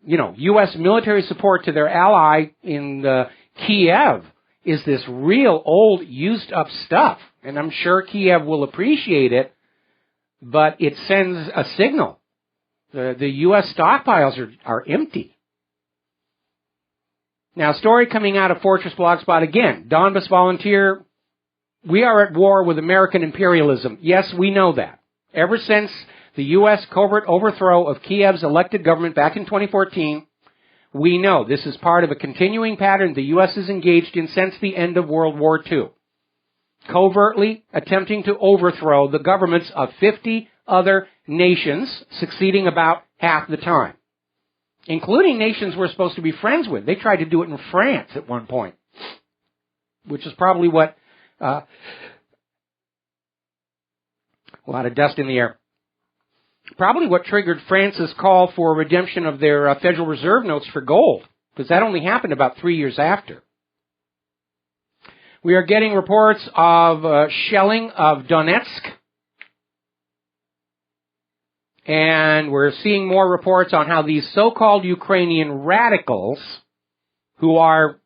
U.S. military support to their ally in Kiev is this real old, used-up stuff. And I'm sure Kiev will appreciate it, but it sends a signal. The U.S. stockpiles are empty. Now, story coming out of Fortress Blogspot again. Donbas Volunteer, we are at war with American imperialism. Yes, we know that. Ever since the U.S. covert overthrow of Kiev's elected government back in 2014, we know this is part of a continuing pattern the U.S. is engaged in since the end of World War II. Covertly attempting to overthrow the governments of 50 other nations, succeeding about half the time, including nations we're supposed to be friends with. They tried to do it in France at one point, which is probably what, a lot of dust in the air, probably what triggered France's call for redemption of their Federal Reserve notes for gold, because that only happened about 3 years after. We are getting reports of shelling of Donetsk, and we're seeing more reports on how these so-called Ukrainian radicals, who are,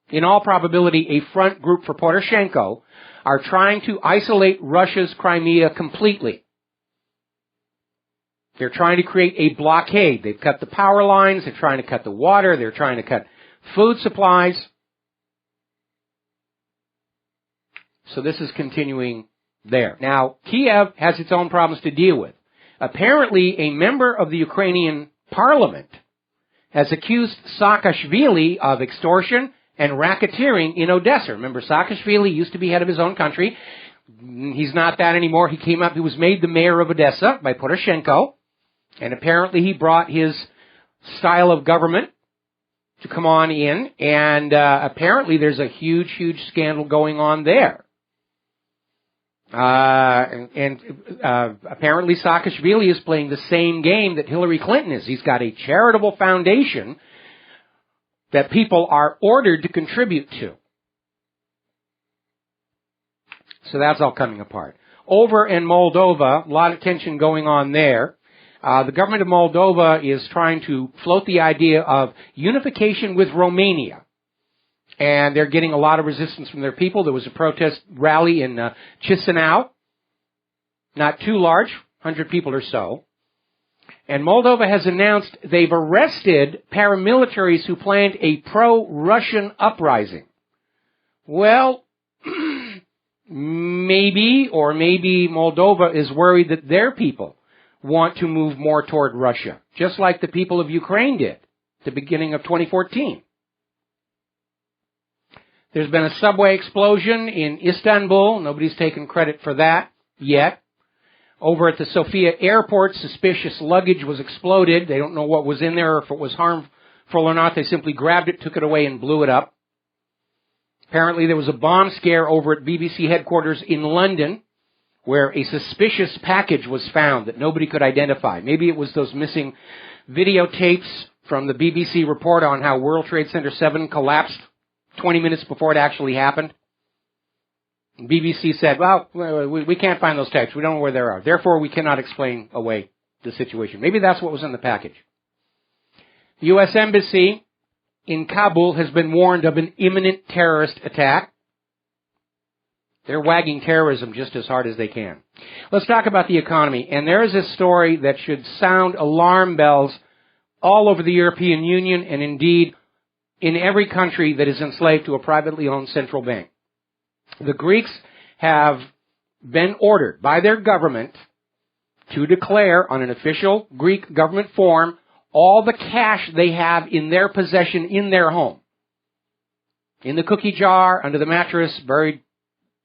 in all probability, a front group for Poroshenko, are trying to isolate Russia's Crimea completely. They're trying to create a blockade. They've cut the power lines, they're trying to cut the water, they're trying to cut food supplies. So this is continuing there. Now, Kiev has its own problems to deal with. Apparently, a member of the Ukrainian parliament has accused Saakashvili of extortion and racketeering in Odessa. Remember, Saakashvili used to be head of his own country. He's not that anymore. He was made the mayor of Odessa by Poroshenko. And apparently he brought his style of government to come on in. And apparently there's a huge, huge scandal going on there. Apparently Saakashvili is playing the same game that Hillary Clinton is. He's got a charitable foundation that people are ordered to contribute to. So that's all coming apart. Over in Moldova, a lot of tension going on there. The government of Moldova is trying to float the idea of unification with Romania. And they're getting a lot of resistance from their people. There was a protest rally in Chisinau. Not too large, 100 people or so. And Moldova has announced they've arrested paramilitaries who planned a pro-Russian uprising. Well, maybe Moldova is worried that their people want to move more toward Russia, just like the people of Ukraine did at the beginning of 2014. There's been a subway explosion in Istanbul. Nobody's taken credit for that yet. Over at the Sofia airport, suspicious luggage was exploded. They don't know what was in there or if it was harmful or not. They simply grabbed it, took it away, and blew it up. Apparently there was a bomb scare over at BBC headquarters in London where a suspicious package was found that nobody could identify. Maybe it was those missing videotapes from the BBC report on how World Trade Center 7 collapsed 20 minutes before it actually happened. BBC said, well, we can't find those tapes. We don't know where they are. Therefore, we cannot explain away the situation. Maybe that's what was in the package. The U.S. Embassy in Kabul has been warned of an imminent terrorist attack. They're wagging terrorism just as hard as they can. Let's talk about the economy. And there is a story that should sound alarm bells all over the European Union and indeed in every country that is enslaved to a privately owned central bank. The Greeks have been ordered by their government to declare on an official Greek government form all the cash they have in their possession in their home. In the cookie jar, under the mattress, buried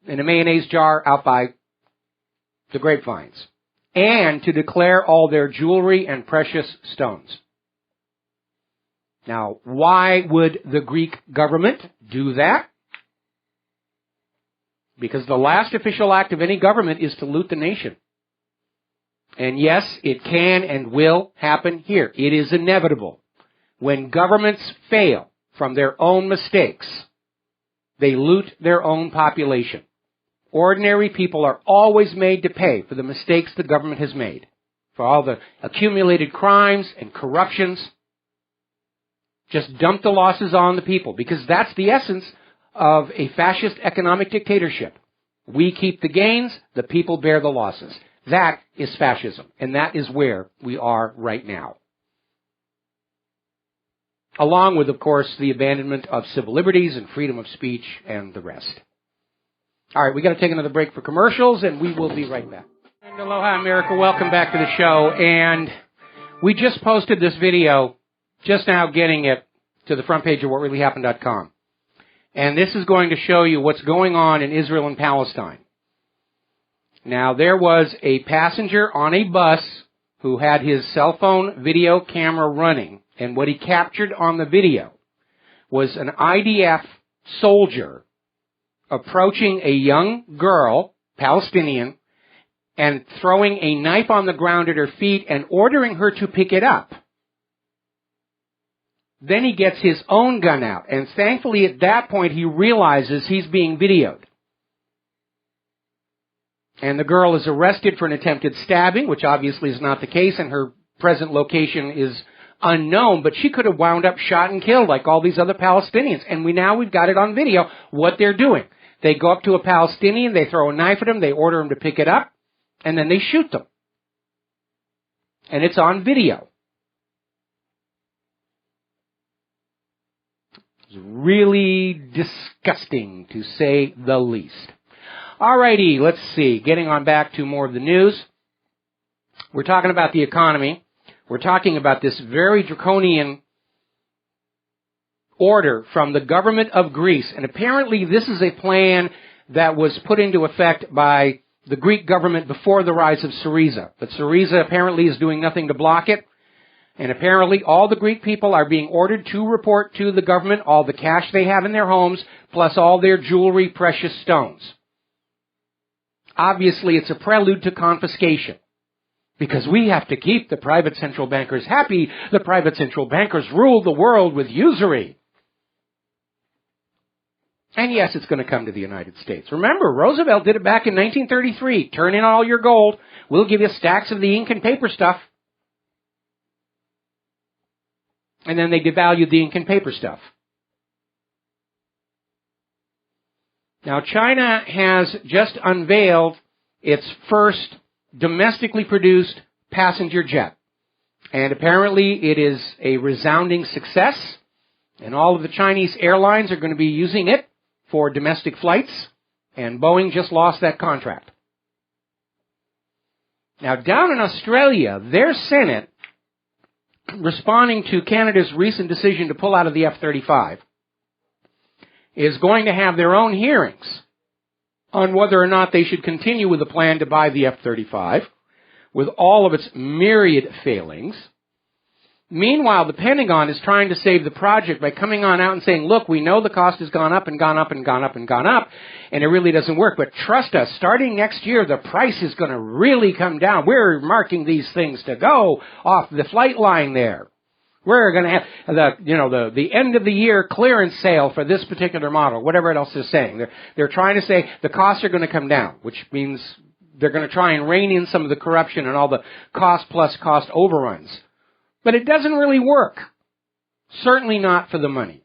in a mayonnaise jar out by the grapevines. And to declare all their jewelry and precious stones. Now, why would the Greek government do that? Because the last official act of any government is to loot the nation. And yes, it can and will happen here. It is inevitable. When governments fail from their own mistakes, they loot their own population. Ordinary people are always made to pay for the mistakes the government has made, for all the accumulated crimes and corruptions. Just dump the losses on the people, because that's the essence of a fascist economic dictatorship. We keep the gains, the people bear the losses. That is fascism, and that is where we are right now. along with, of course, the abandonment of civil liberties and freedom of speech and the rest. All right, we got to take another break for commercials, and we will be right back. And aloha, America. Welcome back to the show. And we just posted this video, just now getting it to the front page of WhatReallyHappened.com. And this is going to show you what's going on in Israel and Palestine. Now, there was a passenger on a bus who had his cell phone video camera running, and what he captured on the video was an IDF soldier approaching a young girl, Palestinian, and throwing a knife on the ground at her feet and ordering her to pick it up. Then he gets his own gun out, and thankfully at that point he realizes he's being videoed. And the girl is arrested for an attempted stabbing, which obviously is not the case, and her present location is unknown, but she could have wound up shot and killed like all these other Palestinians. And we've got it on video, what they're doing. They go up to a Palestinian, they throw a knife at him, they order him to pick it up, and then they shoot them. And it's on video. It's really disgusting, to say the least. Alrighty, let's see. Getting on back to more of the news. We're talking about the economy. We're talking about this very draconian order from the government of Greece. And apparently this is a plan that was put into effect by the Greek government before the rise of Syriza. But Syriza apparently is doing nothing to block it. And apparently all the Greek people are being ordered to report to the government all the cash they have in their homes, plus all their jewelry, precious stones. Obviously, it's a prelude to confiscation. Because we have to keep the private central bankers happy. The private central bankers rule the world with usury. And yes, it's going to come to the United States. Remember, Roosevelt did it back in 1933. Turn in all your gold. We'll give you stacks of the ink and paper stuff. And then they devalued the ink and paper stuff. Now, China has just unveiled its first domestically produced passenger jet. And apparently it is a resounding success. And all of the Chinese airlines are going to be using it for domestic flights. And Boeing just lost that contract. Now, down in Australia, their Senate, responding to Canada's recent decision to pull out of the F-35, is going to have their own hearings on whether or not they should continue with the plan to buy the F-35 with all of its myriad failings. Meanwhile, the Pentagon is trying to save the project by coming on out and saying, look, we know the cost has gone up and gone up and gone up and gone up, and it really doesn't work. But trust us, starting next year, the price is going to really come down. We're marking these things to go off the flight line there. We're going to have the end of the year clearance sale for this particular model, whatever else they're saying. They're trying to say the costs are going to come down, which means they're going to try and rein in some of the corruption and all the cost plus cost overruns. But it doesn't really work. Certainly not for the money.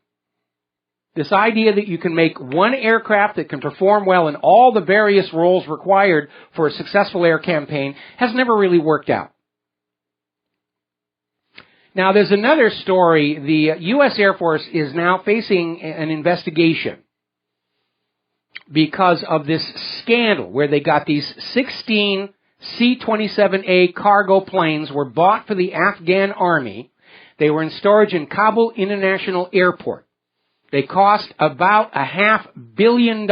This idea that you can make one aircraft that can perform well in all the various roles required for a successful air campaign has never really worked out. Now, there's another story. The U.S. Air Force is now facing an investigation because of this scandal where they got these 16 C-27A cargo planes were bought for the Afghan army. They were in storage in Kabul International Airport. They cost about $500 million.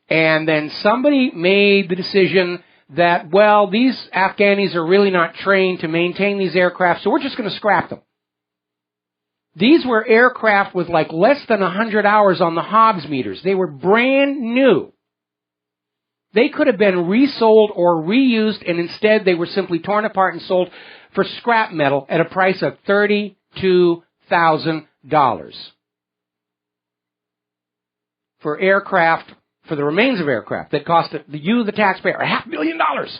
And then somebody made the decision that, well, these Afghanis are really not trained to maintain these aircraft, so we're just going to scrap them. These were aircraft with like less than 100 hours on the Hobbs meters. They were brand new. They could have been resold or reused, and instead they were simply torn apart and sold for scrap metal at a price of $32,000. For aircraft, for the remains of aircraft that cost you, the taxpayer, $500,000.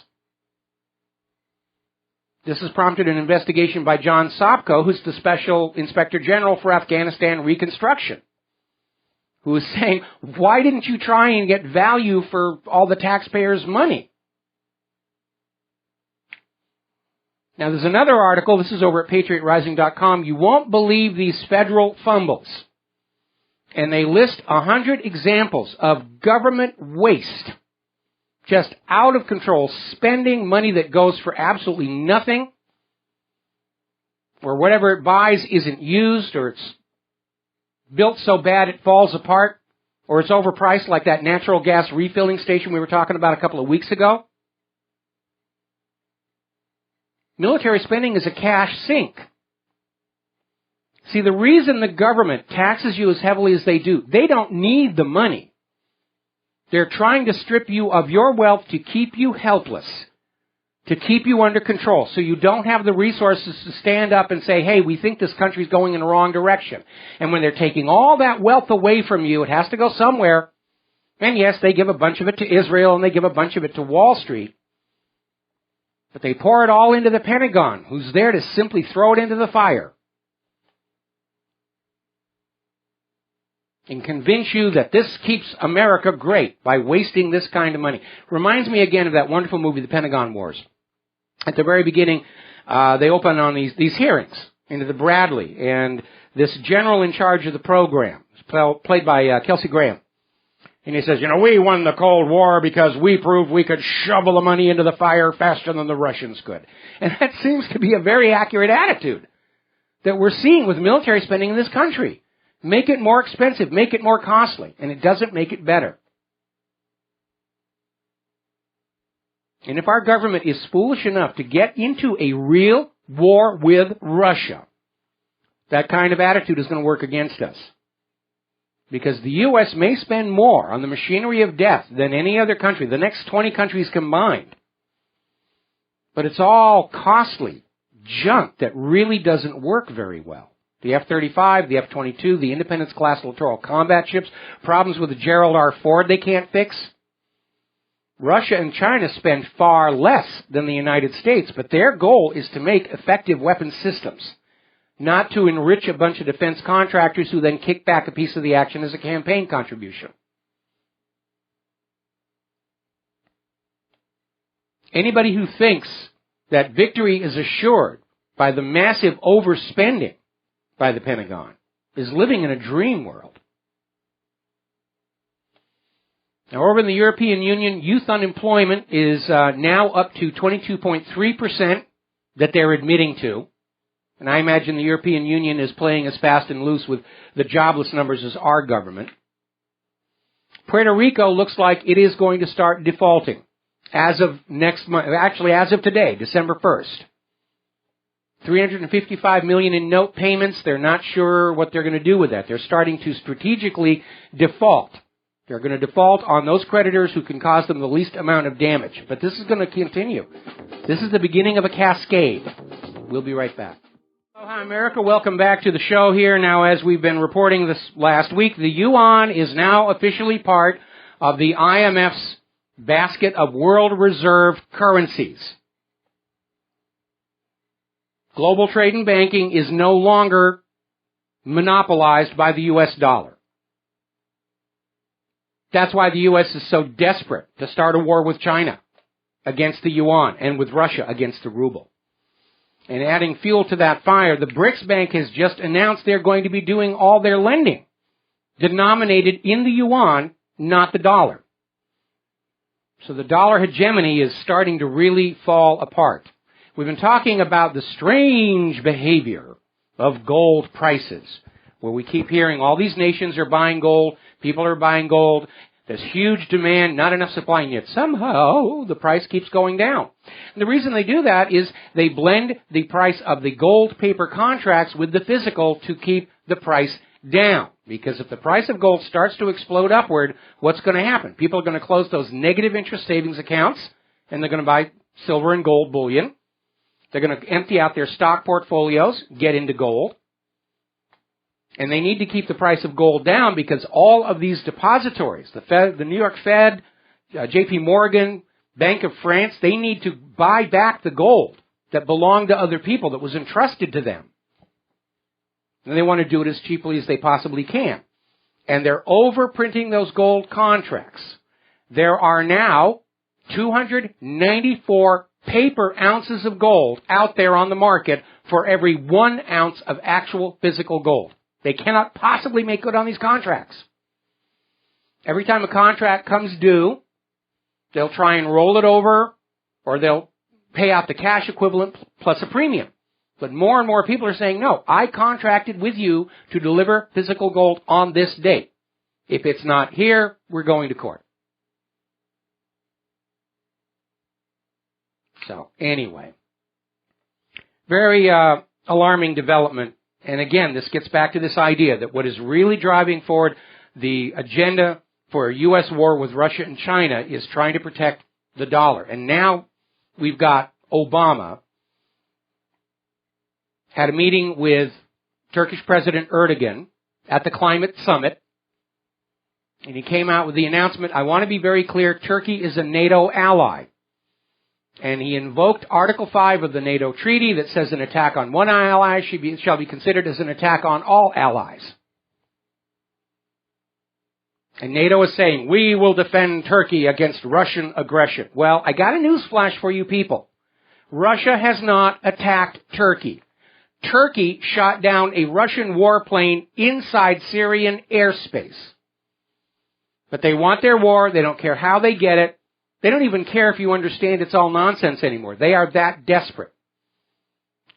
This has prompted an investigation by John Sopko, who's the Special Inspector General for Afghanistan Reconstruction, who is saying, why didn't you try and get value for all the taxpayers' money? Now, there's another article. This is over at PatriotRising.com. You won't believe these federal fumbles. And they list 100 examples of government waste. Just out of control, spending money that goes for absolutely nothing, or whatever it buys isn't used, or it's built so bad it falls apart, or it's overpriced like that natural gas refilling station we were talking about a couple of weeks ago. Military spending is a cash sink. See, the reason the government taxes you as heavily as they do, they don't need the money. They're trying to strip you of your wealth to keep you helpless, to keep you under control, so you don't have the resources to stand up and say, hey, we think this country's going in the wrong direction. And when they're taking all that wealth away from you, it has to go somewhere. And yes, they give a bunch of it to Israel and they give a bunch of it to Wall Street. But they pour it all into the Pentagon, who's there to simply throw it into the fire and convince you that this keeps America great by wasting this kind of money. Reminds me again of that wonderful movie, The Pentagon Wars. At the very beginning, they open on these hearings into the Bradley, and this general in charge of the program, played by Kelsey Graham. And he says, we won the Cold War because we proved we could shovel the money into the fire faster than the Russians could. And that seems to be a very accurate attitude that we're seeing with military spending in this country. Make it more expensive, make it more costly, and it doesn't make it better. And if our government is foolish enough to get into a real war with Russia, that kind of attitude is going to work against us. Because the U.S. may spend more on the machinery of death than any other country, the next 20 countries combined. But it's all costly junk that really doesn't work very well. The F-35, the F-22, the Independence-class littoral combat ships, problems with the Gerald R. Ford they can't fix. Russia and China spend far less than the United States, but their goal is to make effective weapons systems, not to enrich a bunch of defense contractors who then kick back a piece of the action as a campaign contribution. Anybody who thinks that victory is assured by the massive overspending by the Pentagon is living in a dream world. Now, over in the European Union, youth unemployment is now up to 22.3% that they're admitting to. And I imagine the European Union is playing as fast and loose with the jobless numbers as our government. Puerto Rico looks like it is going to start defaulting as of next month, actually as of today, December 1st. $355 million in note payments. They're not sure what they're going to do with that. They're starting to strategically default. They're going to default on those creditors who can cause them the least amount of damage. But this is going to continue. This is the beginning of a cascade. We'll be right back. Oh, hi, America. Welcome back to the show here. Now, as we've been reporting this last week, the yuan is now officially part of the IMF's basket of world reserve currencies. Global trade and banking is no longer monopolized by the U.S. dollar. That's why the U.S. is so desperate to start a war with China against the yuan and with Russia against the ruble. And adding fuel to that fire, the BRICS Bank has just announced they're going to be doing all their lending denominated in the yuan, not the dollar. So the dollar hegemony is starting to really fall apart. We've been talking about the strange behavior of gold prices, where we keep hearing all these nations are buying gold, people are buying gold, there's huge demand, not enough supply, and yet somehow the price keeps going down. And the reason they do that is they blend the price of the gold paper contracts with the physical to keep the price down. Because if the price of gold starts to explode upward, what's going to happen? People are going to close those negative interest savings accounts, and they're going to buy silver and gold bullion. They're going to empty out their stock portfolios, get into gold. And they need to keep the price of gold down because all of these depositories, the Fed, the New York Fed, J.P. Morgan, Bank of France, they need to buy back the gold that belonged to other people, that was entrusted to them. And they want to do it as cheaply as they possibly can. And they're overprinting those gold contracts. There are now 294 paper ounces of gold out there on the market for every 1 ounce of actual physical gold. They cannot possibly make good on these contracts. Every time a contract comes due, they'll try and roll it over, or they'll pay out the cash equivalent plus a premium. But more and more people are saying, no, I contracted with you to deliver physical gold on this date. If it's not here, we're going to court. So, anyway, very alarming development. And again, this gets back to this idea that what is really driving forward the agenda for a U.S. war with Russia and China is trying to protect the dollar. And now we've got Obama had a meeting with Turkish President Erdogan at the climate summit. And he came out with the announcement, I want to be very clear, Turkey is a NATO ally. And he invoked Article 5 of the NATO treaty that says an attack on one ally shall be considered as an attack on all allies. And NATO is saying, we will defend Turkey against Russian aggression. Well, I got a news flash for you people. Russia has not attacked Turkey. Turkey shot down a Russian warplane inside Syrian airspace. But they want their war. They don't care how they get it. They don't even care if you understand it's all nonsense anymore. They are that desperate.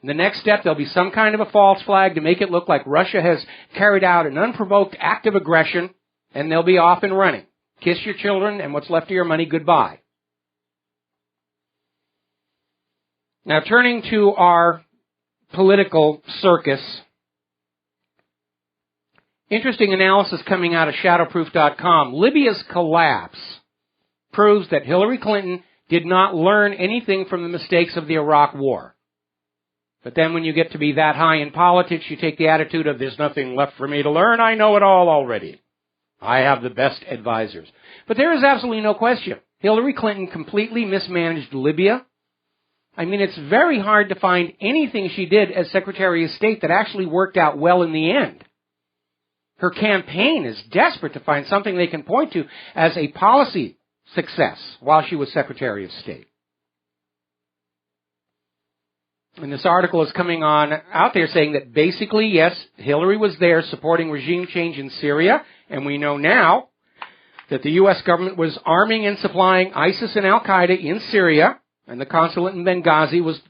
In the next step, there'll be some kind of a false flag to make it look like Russia has carried out an unprovoked act of aggression, and they'll be off and running. Kiss your children and what's left of your money goodbye. Now, turning to our political circus, interesting analysis coming out of shadowproof.com. Libya's collapse proves that Hillary Clinton did not learn anything from the mistakes of the Iraq War. But then when you get to be that high in politics, you take the attitude of, there's nothing left for me to learn, I know it all already. I have the best advisors. But there is absolutely no question. Hillary Clinton completely mismanaged Libya. I mean, it's very hard to find anything she did as Secretary of State that actually worked out well in the end. Her campaign is desperate to find something they can point to as a policy success while she was Secretary of State. And this article is coming on out there saying that basically, yes, Hillary was there supporting regime change in Syria, and we know now that the U.S. government was arming and supplying ISIS and Al-Qaeda in Syria, and the consulate in Benghazi was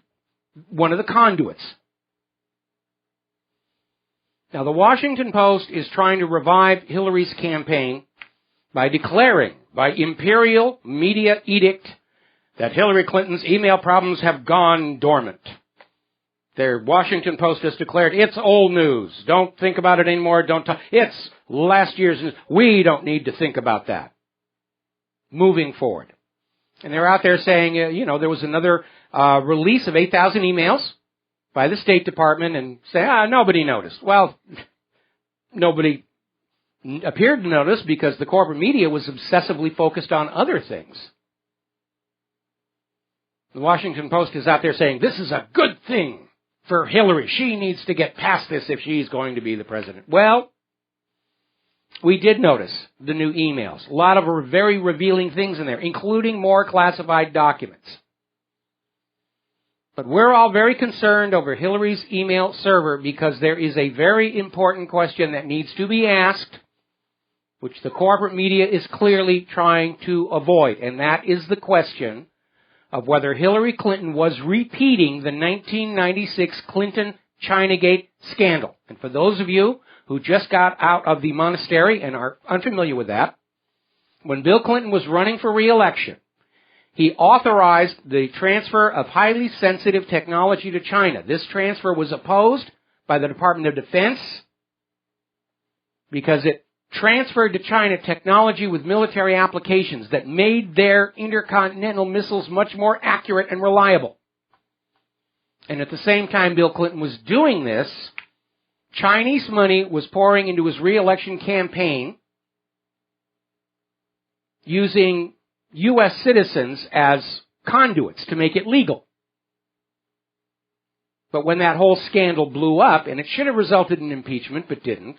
one of the conduits. Now, the Washington Post is trying to revive Hillary's campaign by declaring, by imperial media edict, that Hillary Clinton's email problems have gone dormant. Their Washington Post has declared, it's old news. Don't think about it anymore. It's last year's news. We don't need to think about that. Moving forward. And they're out there saying, there was another release of 8,000 emails by the State Department and say, nobody noticed. Well, nobody appeared to notice because the corporate media was obsessively focused on other things. The Washington Post is out there saying, this is a good thing for Hillary. She needs to get past this if she's going to be the president. Well, we did notice the new emails. A lot of very revealing things in there, including more classified documents. But we're all very concerned over Hillary's email server because there is a very important question that needs to be asked, which the corporate media is clearly trying to avoid, and that is the question of whether Hillary Clinton was repeating the 1996 Clinton-Chinagate scandal. And for those of you who just got out of the monastery and are unfamiliar with that, when Bill Clinton was running for re-election, he authorized the transfer of highly sensitive technology to China. This transfer was opposed by the Department of Defense because it transferred to China technology with military applications that made their intercontinental missiles much more accurate and reliable. And at the same time Bill Clinton was doing this, Chinese money was pouring into his re-election campaign using U.S. citizens as conduits to make it legal. But when that whole scandal blew up, and it should have resulted in impeachment, but didn't,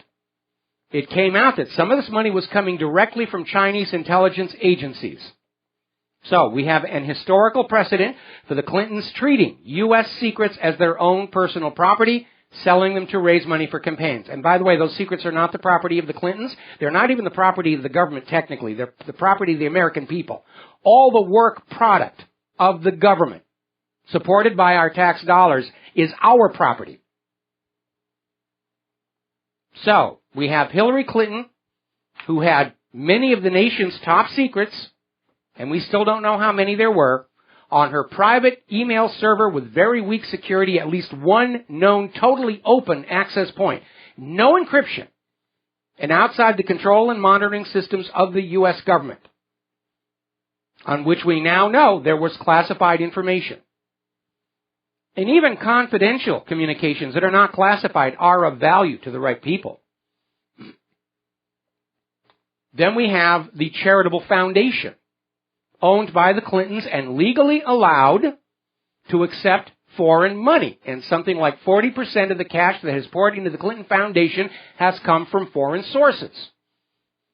it came out that some of this money was coming directly from Chinese intelligence agencies. So we have an historical precedent for the Clintons treating U.S. secrets as their own personal property, selling them to raise money for campaigns. And by the way, those secrets are not the property of the Clintons. They're not even the property of the government technically. They're the property of the American people. All the work product of the government, supported by our tax dollars, is our property. So, we have Hillary Clinton, who had many of the nation's top secrets, and we still don't know how many there were, on her private email server with very weak security, at least one known totally open access point. No encryption. And outside the control and monitoring systems of the U.S. government, on which we now know there was classified information. And even confidential communications that are not classified are of value to the right people. Then we have the charitable foundation, owned by the Clintons and legally allowed to accept foreign money. And something like 40% of the cash that has poured into the Clinton Foundation has come from foreign sources.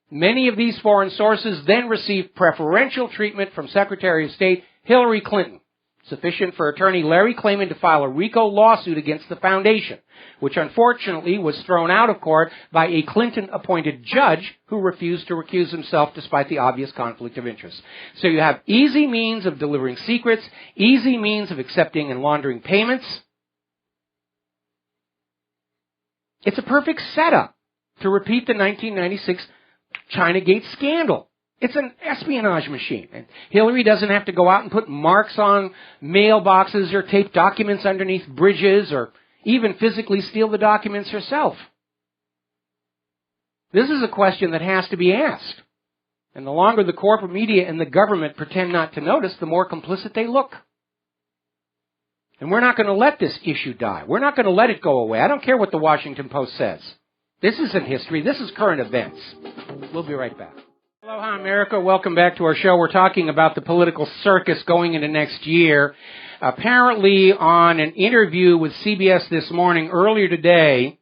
Many of these foreign sources then receive preferential treatment from Secretary of State Hillary Clinton, sufficient for attorney Larry Klayman to file a RICO lawsuit against the foundation, which unfortunately was thrown out of court by a Clinton-appointed judge who refused to recuse himself despite the obvious conflict of interest. So you have easy means of delivering secrets, easy means of accepting and laundering payments. It's a perfect setup to repeat the 1996 Chinagate scandal. It's an espionage machine. And Hillary doesn't have to go out and put marks on mailboxes or tape documents underneath bridges or even physically steal the documents herself. This is a question that has to be asked. And the longer the corporate media and the government pretend not to notice, the more complicit they look. And we're not going to let this issue die. We're not going to let it go away. I don't care what the Washington Post says. This isn't history. This is current events. We'll be right back. Aloha, America. Welcome back to our show. We're talking about the political circus going into next year. Apparently, on an interview with CBS this morning, earlier today,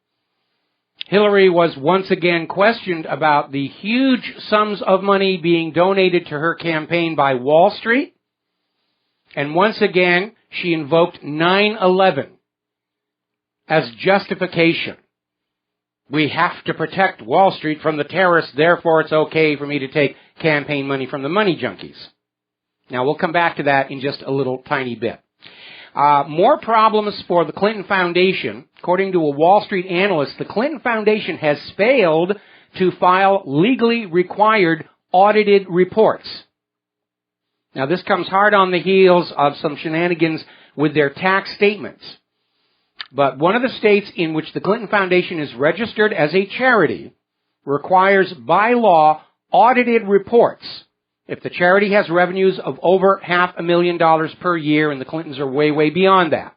Hillary was once again questioned about the huge sums of money being donated to her campaign by Wall Street. And once again, she invoked 9/11 as justification. We have to protect Wall Street from the terrorists, therefore it's okay for me to take campaign money from the money junkies. Now, we'll come back to that in just a little tiny bit. More problems for the Clinton Foundation. According to a Wall Street analyst, the Clinton Foundation has failed to file legally required audited reports. Now, this comes hard on the heels of some shenanigans with their tax statements. But one of the states in which the Clinton Foundation is registered as a charity requires by law audited reports if the charity has revenues of over $500,000 per year, and the Clintons are way, way beyond that.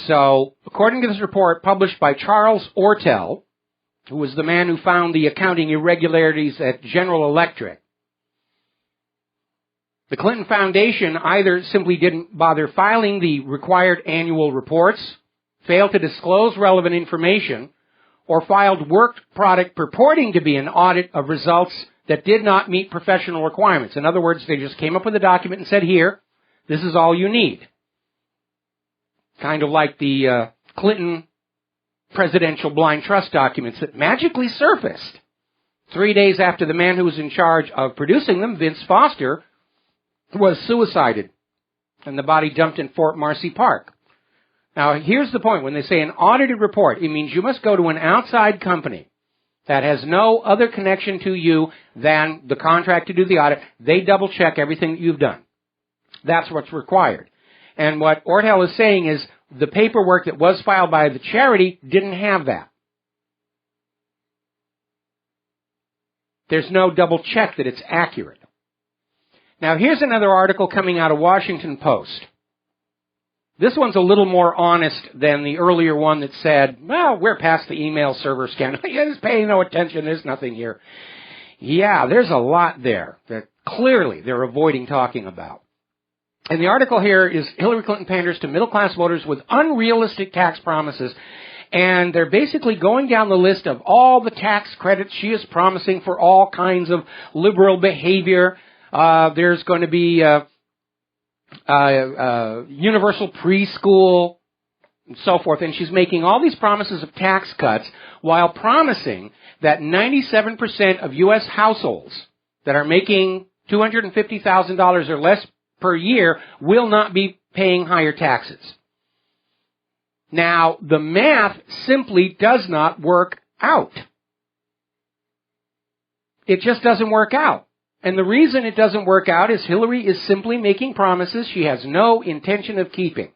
So, according to this report published by Charles Ortel, who was the man who found the accounting irregularities at General Electric, the Clinton Foundation either simply didn't bother filing the required annual reports, failed to disclose relevant information, or filed work product purporting to be an audit of results that did not meet professional requirements. In other words, they just came up with a document and said, here, this is all you need. Kind of like the Clinton presidential blind trust documents that magically surfaced 3 days after the man who was in charge of producing them, Vince Foster, was suicided, and the body dumped in Fort Marcy Park. Now, here's the point. When they say an audited report, it means you must go to an outside company that has no other connection to you than the contract to do the audit. They double-check everything that you've done. That's what's required. And what Ortel is saying is the paperwork that was filed by the charity didn't have that. There's no double-check that it's accurate. Now, here's another article coming out of Washington Post. This one's a little more honest than the earlier one that said, well, we're past the email server scandal. Just pay no attention. There's nothing here. Yeah, there's a lot there that clearly they're avoiding talking about. And the article here is Hillary Clinton panders to middle-class voters with unrealistic tax promises And they're basically going down the list of all the tax credits she is promising for all kinds of liberal behavior. There's going to be universal preschool, and so forth. And she's making all these promises of tax cuts while promising that 97% of U.S. households that are making $250,000 or less per year will not be paying higher taxes. Now, the math simply does not work out. It just doesn't work out. And the reason it doesn't work out is Hillary is simply making promises she has no intention of keeping.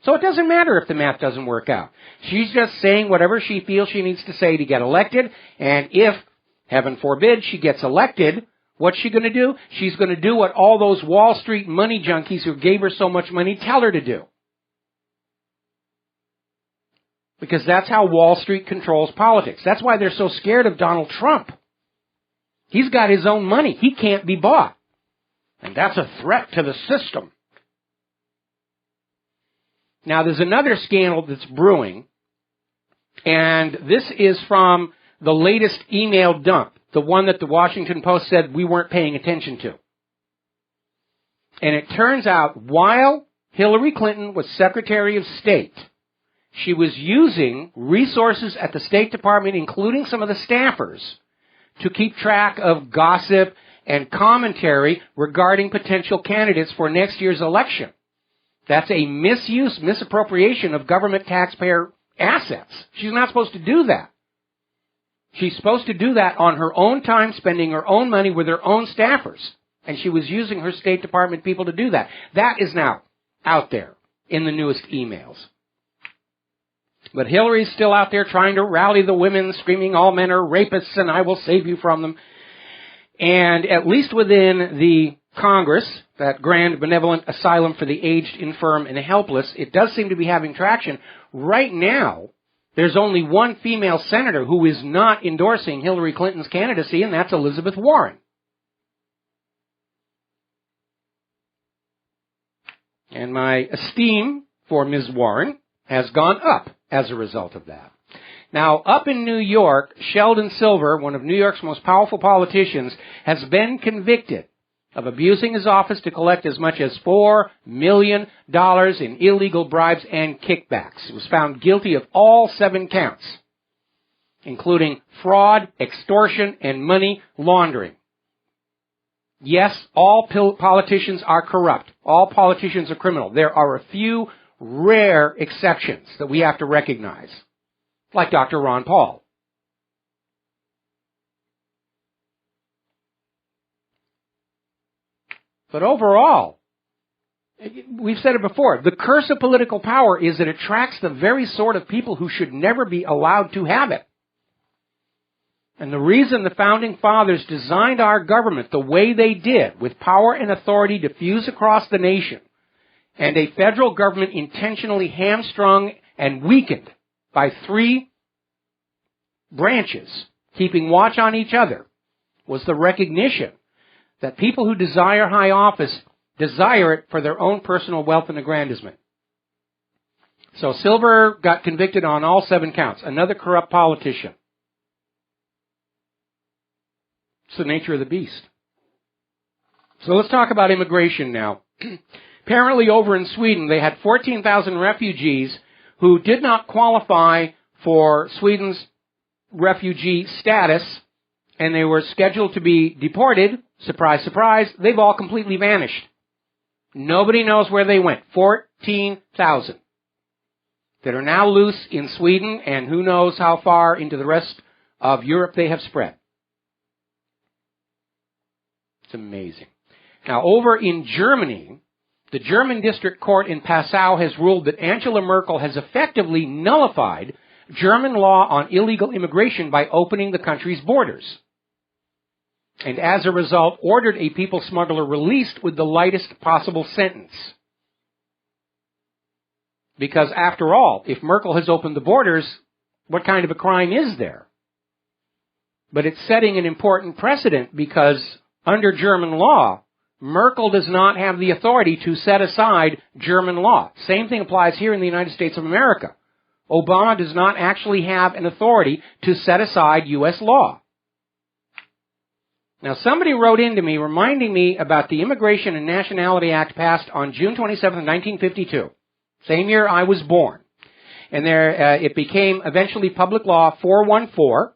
So it doesn't matter if the math doesn't work out. She's just saying whatever she feels she needs to say to get elected, and if, heaven forbid, she gets elected, what's she going to do? She's going to do what all those Wall Street money junkies who gave her so much money tell her to do. Because that's how Wall Street controls politics. That's why they're so scared of Donald Trump. He's got his own money. He can't be bought. And that's a threat to the system. Now, there's another scandal that's brewing, and this is from the latest email dump, the one that the Washington Post said we weren't paying attention to. And it turns out, while Hillary Clinton was Secretary of State, she was using resources at the State Department, including some of the staffers, to keep track of gossip and commentary regarding potential candidates for next year's election. That's a misappropriation of government taxpayer assets. She's not supposed to do that. She's supposed to do that on her own time, spending her own money with her own staffers. And she was using her State Department people to do that. That is now out there in the newest emails. But Hillary's still out there trying to rally the women, screaming all men are rapists and I will save you from them. And at least within the Congress, that grand benevolent asylum for the aged, infirm, and helpless, it does seem to be having traction. Right now, there's only one female senator who is not endorsing Hillary Clinton's candidacy, and that's Elizabeth Warren. And my esteem for Ms. Warren has gone up as a result of that. Now, up in New York, Sheldon Silver, one of New York's most powerful politicians, has been convicted of abusing his office to collect as much as $4 million in illegal bribes and kickbacks. He was found guilty of all 7 counts, including fraud, extortion, and money laundering. Yes, all politicians are corrupt. All politicians are criminal. There are a few rare exceptions that we have to recognize, like Dr. Ron Paul. But overall, we've said it before, the curse of political power is that it attracts the very sort of people who should never be allowed to have it. And the reason the Founding Fathers designed our government the way they did, with power and authority diffused across the nation, and a federal government intentionally hamstrung and weakened by 3 branches, keeping watch on each other, was the recognition that people who desire high office desire it for their own personal wealth and aggrandizement. So Silver got convicted on all 7 counts. Another corrupt politician. It's the nature of the beast. So let's talk about immigration now. Apparently over in Sweden, they had 14,000 refugees who did not qualify for Sweden's refugee status, and they were scheduled to be deported. Surprise, surprise, they've all completely vanished. Nobody knows where they went. 14,000 that are now loose in Sweden, and who knows how far into the rest of Europe they have spread. It's amazing. Now, over in Germany, the German district court in Passau has ruled that Angela Merkel has effectively nullified German law on illegal immigration by opening the country's borders, and as a result ordered a people smuggler released with the lightest possible sentence. Because after all, if Merkel has opened the borders, what kind of a crime is there? But it's setting an important precedent because under German law, Merkel does not have the authority to set aside German law. Same thing applies here in the United States of America. Obama does not actually have an authority to set aside U.S. law. Now, somebody wrote into me reminding me about the Immigration and Nationality Act passed on June 27, 1952, same year I was born. And it became eventually Public Law 414,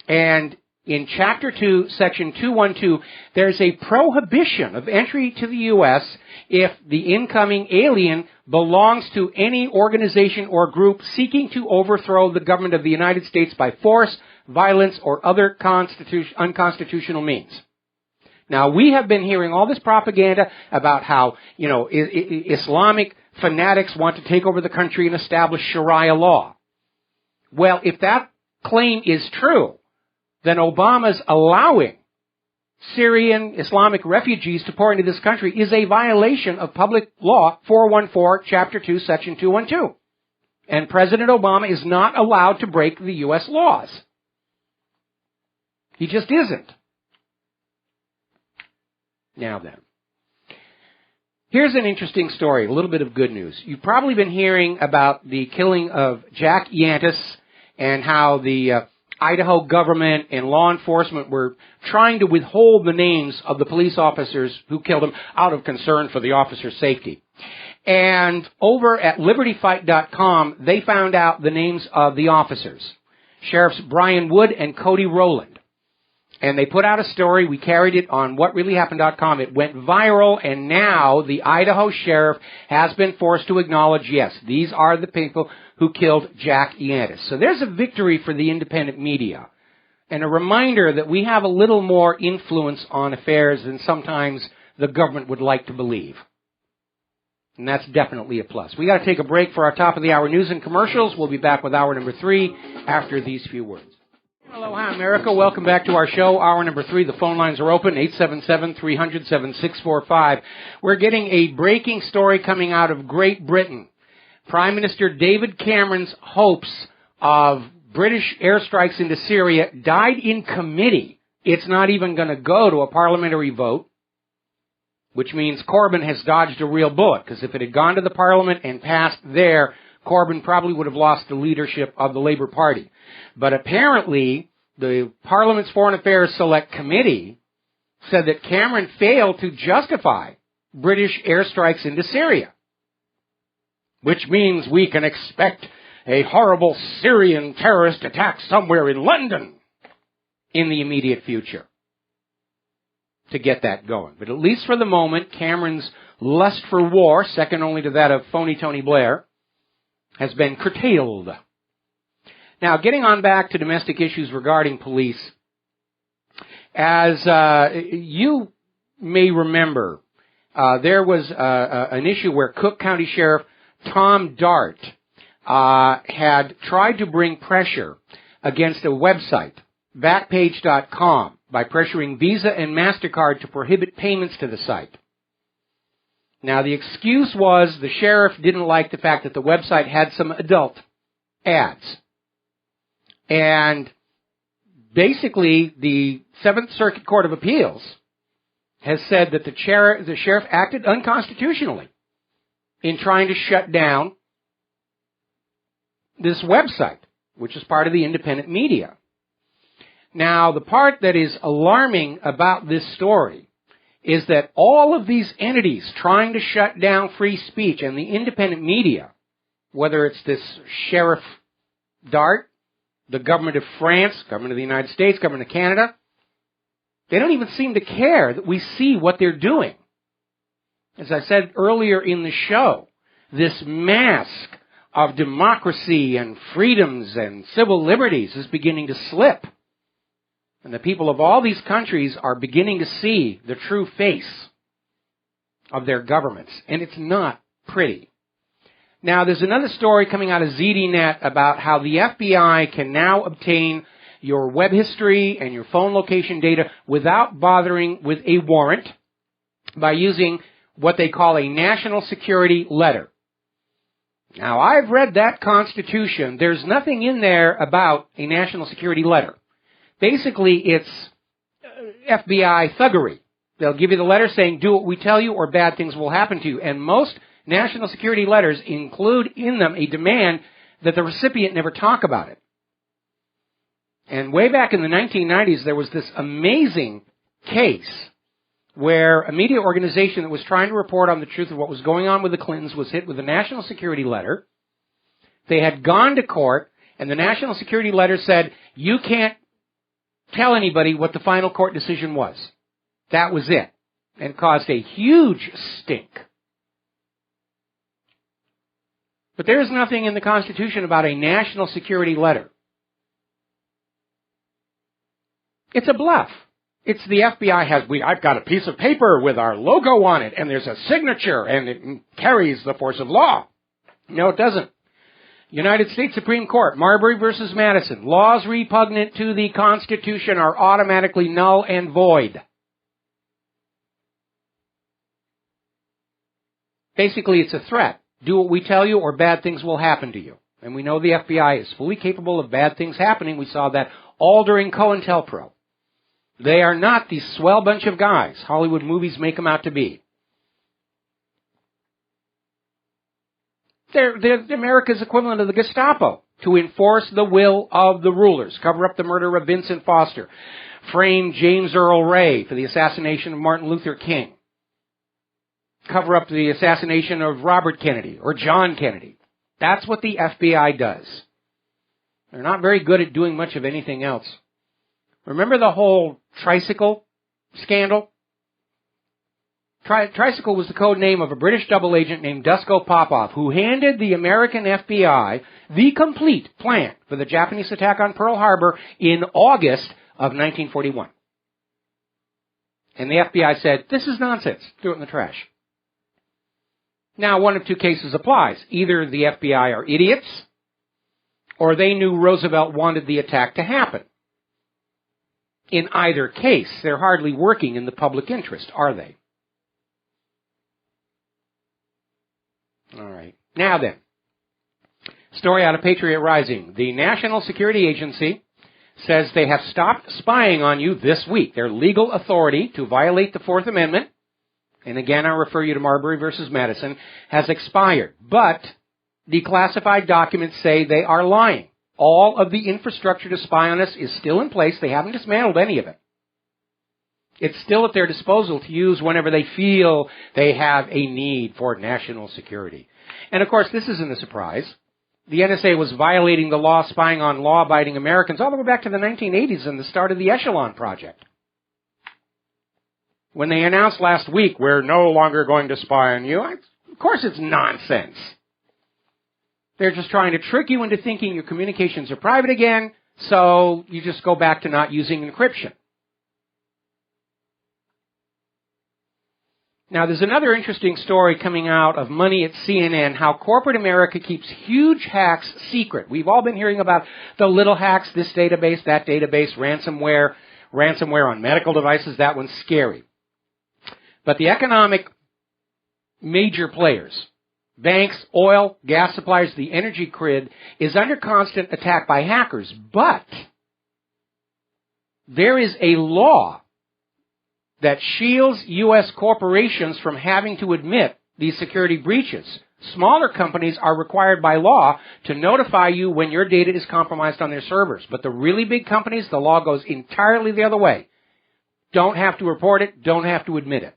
and in Chapter 2, Section 212, there's a prohibition of entry to the U.S. if the incoming alien belongs to any organization or group seeking to overthrow the government of the United States by force, violence, or other unconstitutional means. Now, we have been hearing all this propaganda about how, Islamic fanatics want to take over the country and establish Sharia law. Well, if that claim is true, then Obama's allowing Syrian Islamic refugees to pour into this country is a violation of Public Law 414, Chapter 2, Section 212. And President Obama is not allowed to break the U.S. laws. He just isn't. Now then, here's an interesting story, a little bit of good news. You've probably been hearing about the killing of Jack Yantis and how the Idaho government and law enforcement were trying to withhold the names of the police officers who killed him out of concern for the officer's safety. And over at LibertyFight.com, they found out the names of the officers, Sheriffs Brian Wood and Cody Rowland. And they put out a story. We carried it on WhatReallyHappened.com. It went viral, and now the Idaho sheriff has been forced to acknowledge, yes, these are the people who killed Jack Yantis. So there's a victory for the independent media, and a reminder that we have a little more influence on affairs than sometimes the government would like to believe. And that's definitely a plus. We got to take a break for our top of the hour news and commercials. We'll be back with hour number 3 after these few words. Aloha, America. Welcome back to our show. Hour number 3. The phone lines are open, 877-300-7645. We're getting a breaking story coming out of Great Britain. Prime Minister David Cameron's hopes of British airstrikes into Syria died in committee. It's not even going to go to a parliamentary vote, which means Corbyn has dodged a real bullet, because if it had gone to the parliament and passed there, Corbyn probably would have lost the leadership of the Labour Party. But apparently, the Parliament's Foreign Affairs Select Committee said that Cameron failed to justify British airstrikes into Syria, which means we can expect a horrible Syrian terrorist attack somewhere in London in the immediate future to get that going. But at least for the moment, Cameron's lust for war, second only to that of phony Tony Blair, has been curtailed. Now, getting on back to domestic issues regarding police, as you may remember, there was an issue where Cook County Sheriff Tom Dart had tried to bring pressure against a website, Backpage.com, by pressuring Visa and MasterCard to prohibit payments to the site. Now, the excuse was the sheriff didn't like the fact that the website had some adult ads. And basically, the Seventh Circuit Court of Appeals has said that the sheriff acted unconstitutionally in trying to shut down this website, which is part of the independent media. Now, the part that is alarming about this story is that all of these entities trying to shut down free speech and the independent media, whether it's this Sheriff Dart, the government of France, government of the United States, government of Canada, they don't even seem to care that we see what they're doing. As I said earlier in the show, this mask of democracy and freedoms and civil liberties is beginning to slip. And the people of all these countries are beginning to see the true face of their governments. And it's not pretty. Now, there's another story coming out of ZDNet about how the FBI can now obtain your web history and your phone location data without bothering with a warrant by using what they call a national security letter. Now, I've read that Constitution. There's nothing in there about a national security letter. Basically, it's FBI thuggery. They'll give you the letter saying, do what we tell you or bad things will happen to you. And most national security letters include in them a demand that the recipient never talk about it. And way back in the 1990s, there was this amazing case where a media organization that was trying to report on the truth of what was going on with the Clintons was hit with a national security letter. They had gone to court, and the national security letter said, you can't tell anybody what the final court decision was. That was it. And caused a huge stink. But there is nothing in the Constitution about a national security letter. It's a bluff. It's the FBI I've got a piece of paper with our logo on it, and there's a signature, and it carries the force of law. No, it doesn't. United States Supreme Court, Marbury versus Madison. Laws repugnant to the Constitution are automatically null and void. Basically, it's a threat. Do what we tell you or bad things will happen to you. And we know the FBI is fully capable of bad things happening. We saw that all during COINTELPRO. They are not the swell bunch of guys Hollywood movies make them out to be. They're America's equivalent of the Gestapo to enforce the will of the rulers, cover up the murder of Vincent Foster, frame James Earl Ray for the assassination of Martin Luther King, cover up the assassination of Robert Kennedy or John Kennedy. That's what the FBI does. They're not very good at doing much of anything else. Remember the whole tricycle scandal? Tricycle was the code name of a British double agent named Dusko Popov, who handed the American FBI the complete plan for the Japanese attack on Pearl Harbor in August of 1941. And the FBI said, this is nonsense. Threw it in the trash. Now, one of two cases applies. Either the FBI are idiots, or they knew Roosevelt wanted the attack to happen. In either case, they're hardly working in the public interest, are they? All right. Now then, story out of Patriot Rising. The National Security Agency says they have stopped spying on you this week. Their legal authority to violate the Fourth Amendment, and again I'll refer you to Marbury versus Madison, has expired. But the classified documents say they are lying. All of the infrastructure to spy on us is still in place. They haven't dismantled any of it. It's still at their disposal to use whenever they feel they have a need for national security. And of course, this isn't a surprise. The NSA was violating the law, spying on law-abiding Americans all the way back to the 1980s and the start of the Echelon Project. When they announced last week, we're no longer going to spy on you, of course it's nonsense. They're just trying to trick you into thinking your communications are private again, so you just go back to not using encryption. Now, there's another interesting story coming out of Money at CNN, how corporate America keeps huge hacks secret. We've all been hearing about the little hacks, this database, that database, ransomware on medical devices. That one's scary. But the economic major players, banks, oil, gas suppliers, the energy grid, is under constant attack by hackers. But there is a law that shields U.S. corporations from having to admit these security breaches. Smaller companies are required by law to notify you when your data is compromised on their servers. But the really big companies, the law goes entirely the other way. Don't have to report it, don't have to admit it.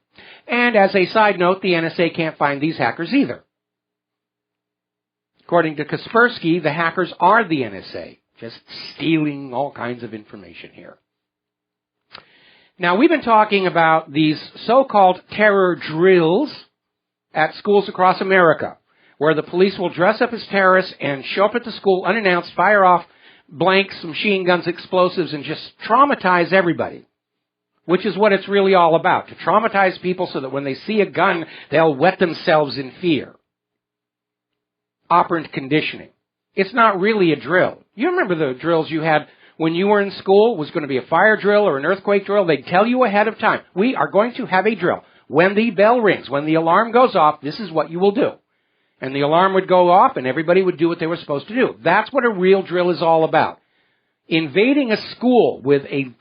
And as a side note, the NSA can't find these hackers either. According to Kaspersky, the hackers are the NSA, just stealing all kinds of information here. Now, we've been talking about these so-called terror drills at schools across America, where the police will dress up as terrorists and show up at the school unannounced, fire off blanks, machine guns, explosives, and just traumatize everybody, which is what it's really all about, to traumatize people so that when they see a gun, they'll wet themselves in fear. Operant conditioning. It's not really a drill. You remember the drills you had when you were in school? It was going to be a fire drill or an earthquake drill. They'd tell you ahead of time, we are going to have a drill. When the bell rings, when the alarm goes off, this is what you will do. And the alarm would go off and everybody would do what they were supposed to do. That's what a real drill is all about. Invading a school with a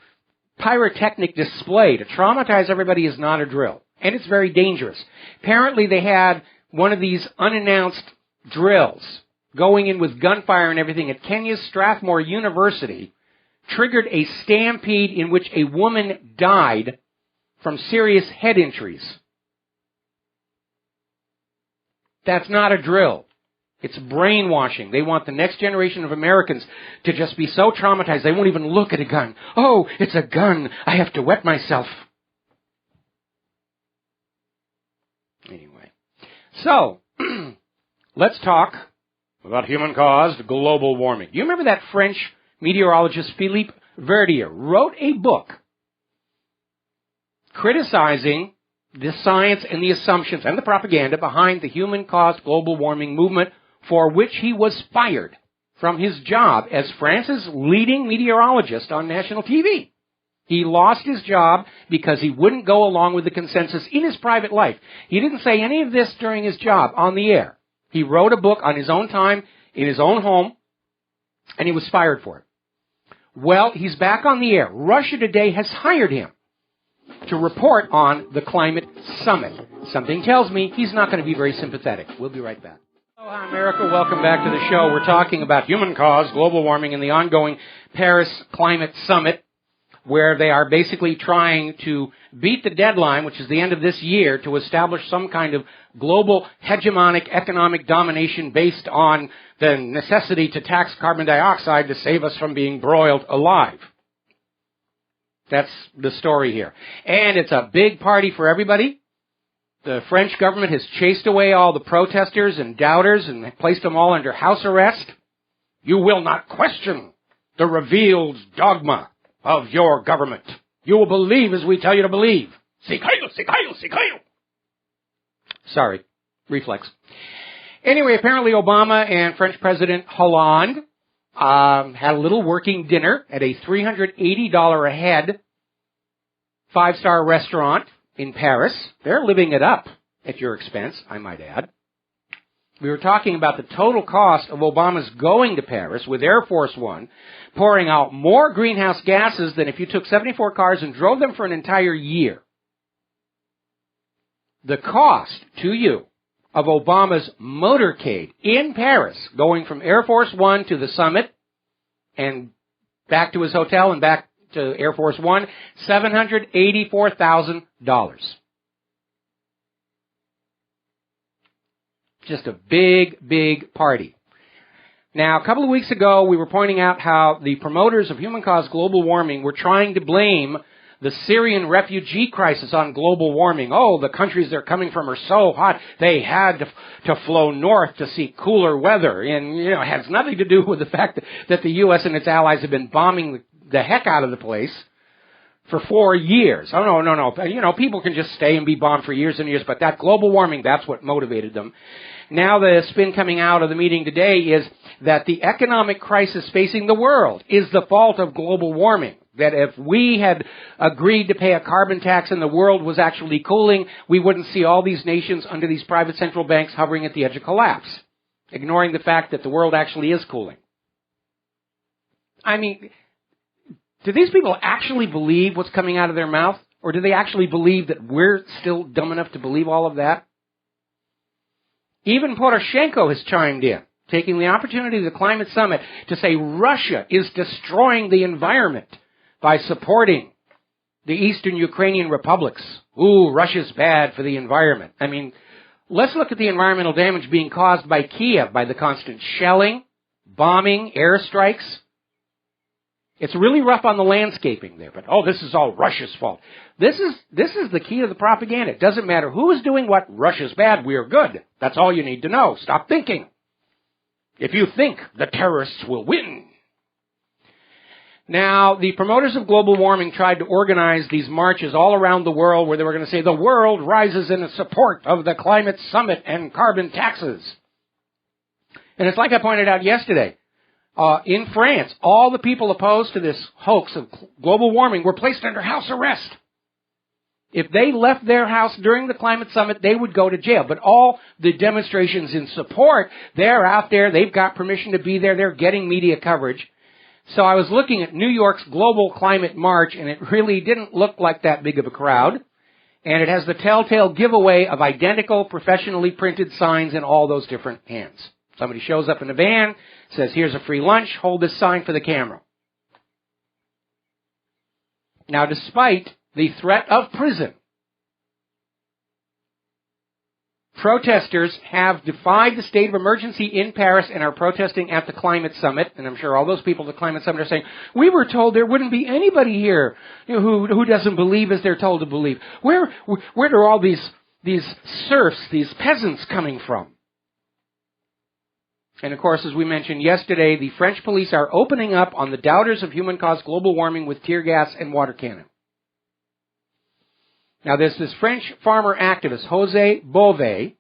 pyrotechnic display to traumatize everybody is not a drill. And it's very dangerous. Apparently they had one of these unannounced drills going in with gunfire and everything at Kenya's Strathmore University triggered a stampede in which a woman died from serious head injuries. That's not a drill. It's brainwashing. They want the next generation of Americans to just be so traumatized they won't even look at a gun. Oh, it's a gun. I have to wet myself. Anyway. So, let's talk about human-caused global warming. Do you remember that French meteorologist Philippe Verdier wrote a book criticizing the science and the assumptions and the propaganda behind the human-caused global warming movement, for which he was fired from his job as France's leading meteorologist on national TV. He lost his job because he wouldn't go along with the consensus in his private life. He didn't say any of this during his job on the air. He wrote a book on his own time, in his own home, and he was fired for it. Well, he's back on the air. Russia Today has hired him to report on the climate summit. Something tells me he's not going to be very sympathetic. We'll be right back. Aloha, America. Welcome back to the show. We're talking about human-caused global warming and the ongoing Paris Climate Summit, where they are basically trying to beat the deadline, which is the end of this year, to establish some kind of global hegemonic economic domination based on the necessity to tax carbon dioxide to save us from being broiled alive. That's the story here. And it's a big party for everybody. The French government has chased away all the protesters and doubters and placed them all under house arrest. You will not question the revealed dogma of your government. You will believe as we tell you to believe. Sikayo. Sorry, reflex. Anyway, apparently Obama and French President Hollande had a little working dinner at a $380 a head 5-star restaurant in Paris. They're living it up at your expense, I might add. We were talking about the total cost of Obama's going to Paris with Air Force One, pouring out more greenhouse gases than if you took 74 cars and drove them for an entire year. The cost to you of Obama's motorcade in Paris, going from Air Force One to the summit and back to his hotel and back to Air Force One, $784,000. Just a big, big party. Now, a couple of weeks ago, we were pointing out how the promoters of human-caused global warming were trying to blame the Syrian refugee crisis on global warming. Oh, the countries they're coming from are so hot, they had to flow north to seek cooler weather. And, it has nothing to do with the fact that the U.S. and its allies have been bombing the heck out of the place for 4 years. Oh, no. People can just stay and be bombed for years and years, but that global warming, that's what motivated them. Now the spin coming out of the meeting today is that the economic crisis facing the world is the fault of global warming. That if we had agreed to pay a carbon tax and the world was actually cooling, we wouldn't see all these nations under these private central banks hovering at the edge of collapse, ignoring the fact that the world actually is cooling. I mean, do these people actually believe what's coming out of their mouth? Or do they actually believe that we're still dumb enough to believe all of that? Even Poroshenko has chimed in, taking the opportunity of the climate summit to say Russia is destroying the environment by supporting the eastern Ukrainian republics. Ooh, Russia's bad for the environment. I mean, let's look at the environmental damage being caused by Kiev, by the constant shelling, bombing, airstrikes. It's really rough on the landscaping there, but this is all Russia's fault. This is the key to the propaganda. It doesn't matter who is doing what. Russia's bad, we're good. That's all you need to know. Stop thinking. If you think, the terrorists will win. Now, the promoters of global warming tried to organize these marches all around the world where they were going to say the world rises in support of the climate summit and carbon taxes. And it's like I pointed out yesterday. In France, all the people opposed to this hoax of global warming were placed under house arrest. If they left their house during the climate summit, they would go to jail. But all the demonstrations in support, they're out there. They've got permission to be there. They're getting media coverage. So I was looking at New York's Global Climate March, and it really didn't look like that big of a crowd. And it has the telltale giveaway of identical professionally printed signs in all those different hands. Somebody shows up in a van, says, here's a free lunch, hold this sign for the camera. Now, despite the threat of prison, protesters have defied the state of emergency in Paris and are protesting at the climate summit. And I'm sure all those people at the climate summit are saying, we were told there wouldn't be anybody here who doesn't believe as they're told to believe. Where are all these serfs, these peasants coming from? And of course, as we mentioned yesterday, the French police are opening up on the doubters of human-caused global warming with tear gas and water cannon. Now, there's this French farmer activist, Jose Bové,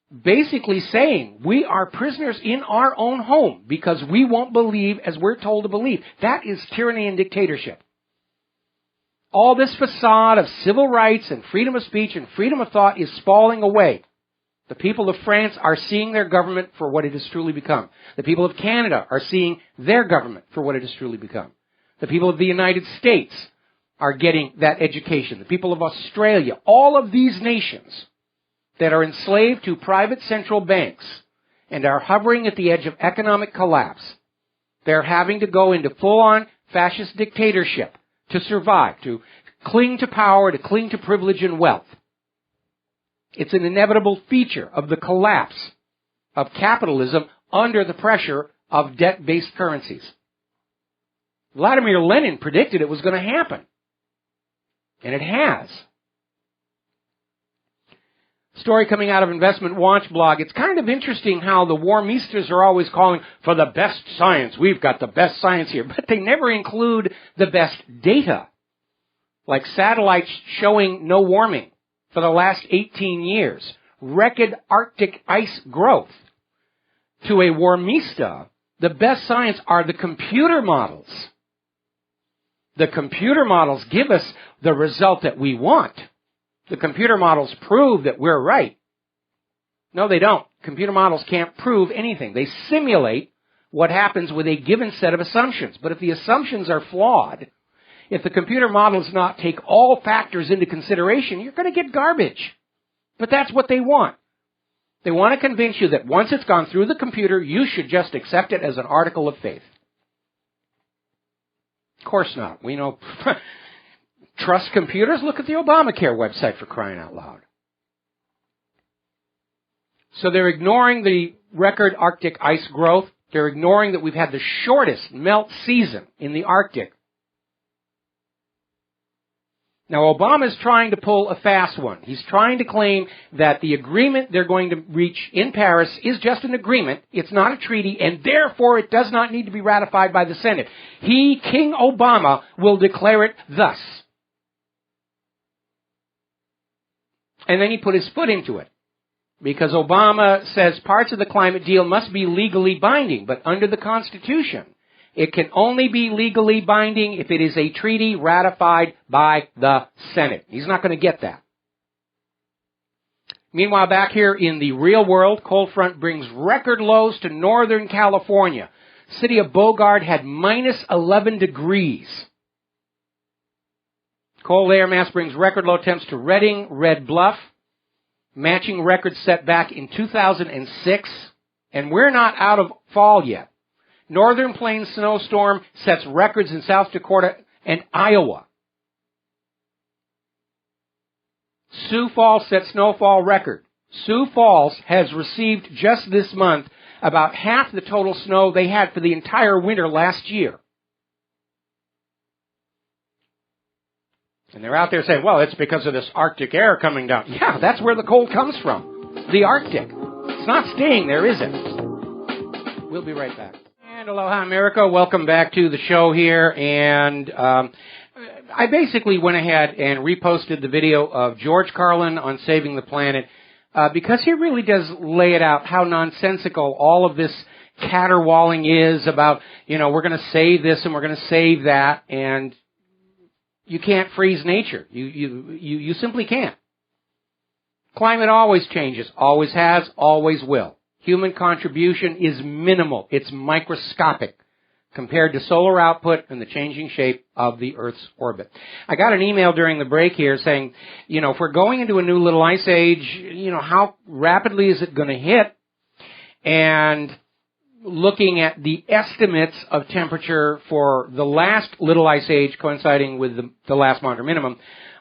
basically saying, we are prisoners in our own home because we won't believe as we're told to believe. That is tyranny and dictatorship. All this facade of civil rights and freedom of speech and freedom of thought is falling away. The people of France are seeing their government for what it has truly become. The people of Canada are seeing their government for what it has truly become. The people of the United States are getting that education. The people of Australia, all of these nations that are enslaved to private central banks and are hovering at the edge of economic collapse, they're having to go into full-on fascist dictatorship to survive, to cling to power, to cling to privilege and wealth. It's an inevitable feature of the collapse of capitalism under the pressure of debt-based currencies. Vladimir Lenin predicted it was going to happen. And it has. Story coming out of Investment Watch blog. It's kind of interesting how the warmistas are always calling for the best science. We've got the best science here. But they never include the best data. Like satellites showing no warming for the last 18 years. Record Arctic ice growth. To a warmista, the best science are the computer models. The computer models give us the result that we want. The computer models prove that we're right. No, they don't. Computer models can't prove anything. They simulate what happens with a given set of assumptions. But if the assumptions are flawed, if the computer model does not take all factors into consideration, you're going to get garbage. But that's what they want. They want to convince you that once it's gone through the computer, you should just accept it as an article of faith. Of course not. We know, trust computers? Look at the Obamacare website, for crying out loud. So they're ignoring the record Arctic ice growth. They're ignoring that we've had the shortest melt season in the Arctic. Now, Obama is trying to pull a fast one. He's trying to claim that the agreement they're going to reach in Paris is just an agreement. It's not a treaty, and therefore it does not need to be ratified by the Senate. He, King Obama, will declare it thus. And then he put his foot into it. Because Obama says parts of the climate deal must be legally binding, but under the Constitution, it can only be legally binding if it is a treaty ratified by the Senate. He's not going to get that. Meanwhile, back here in the real world, cold front brings record lows to Northern California. City of Bogard had minus 11 degrees. Cold air mass brings record low temps to Redding, Red Bluff, matching records set back in 2006. And we're not out of fall yet. Northern Plains snowstorm sets records in South Dakota and Iowa. Sioux Falls set snowfall record. Sioux Falls has received just this month about half the total snow they had for the entire winter last year. And they're out there saying, well, it's because of this Arctic air coming down. Yeah, that's where the cold comes from. The Arctic. It's not staying there, is it? We'll be right back. And aloha, America. Welcome back to the show here. And I basically went ahead and reposted the video of George Carlin on Saving the Planet because he really does lay it out how nonsensical all of this caterwauling is about, you know, we're going to save this and we're going to save that. And you can't freeze nature. You simply can't. Climate always changes, always has, always will. Human contribution is minimal. It's microscopic compared to solar output and the changing shape of the Earth's orbit. I got an email during the break here saying, you know, if we're going into a new little ice age, you know, how rapidly is it going to hit? and looking at the estimates of temperature for the last Little Ice Age coinciding with the last Maunder minimum,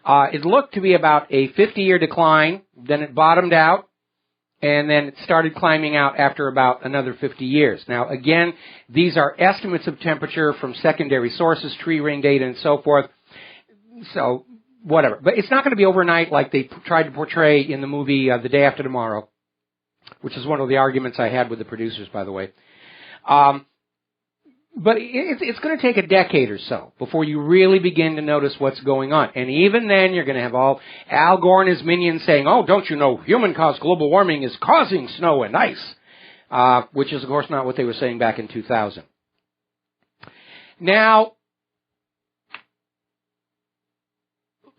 it looked to be about a 50-year decline, then it bottomed out, and then it started climbing out after about another 50 years. Now, again, these are estimates of temperature from secondary sources, tree ring data, and so forth. So, whatever. But it's not going to be overnight like they tried to portray in the movie The Day After Tomorrow, which is one of the arguments I had with the producers, by the way. But it's going to take a decade or so before you really begin to notice what's going on. And even then, you're going to have all Al Gore and his minions saying, oh, don't you know human-caused global warming is causing snow and ice, which is, of course, not what they were saying back in 2000. Now,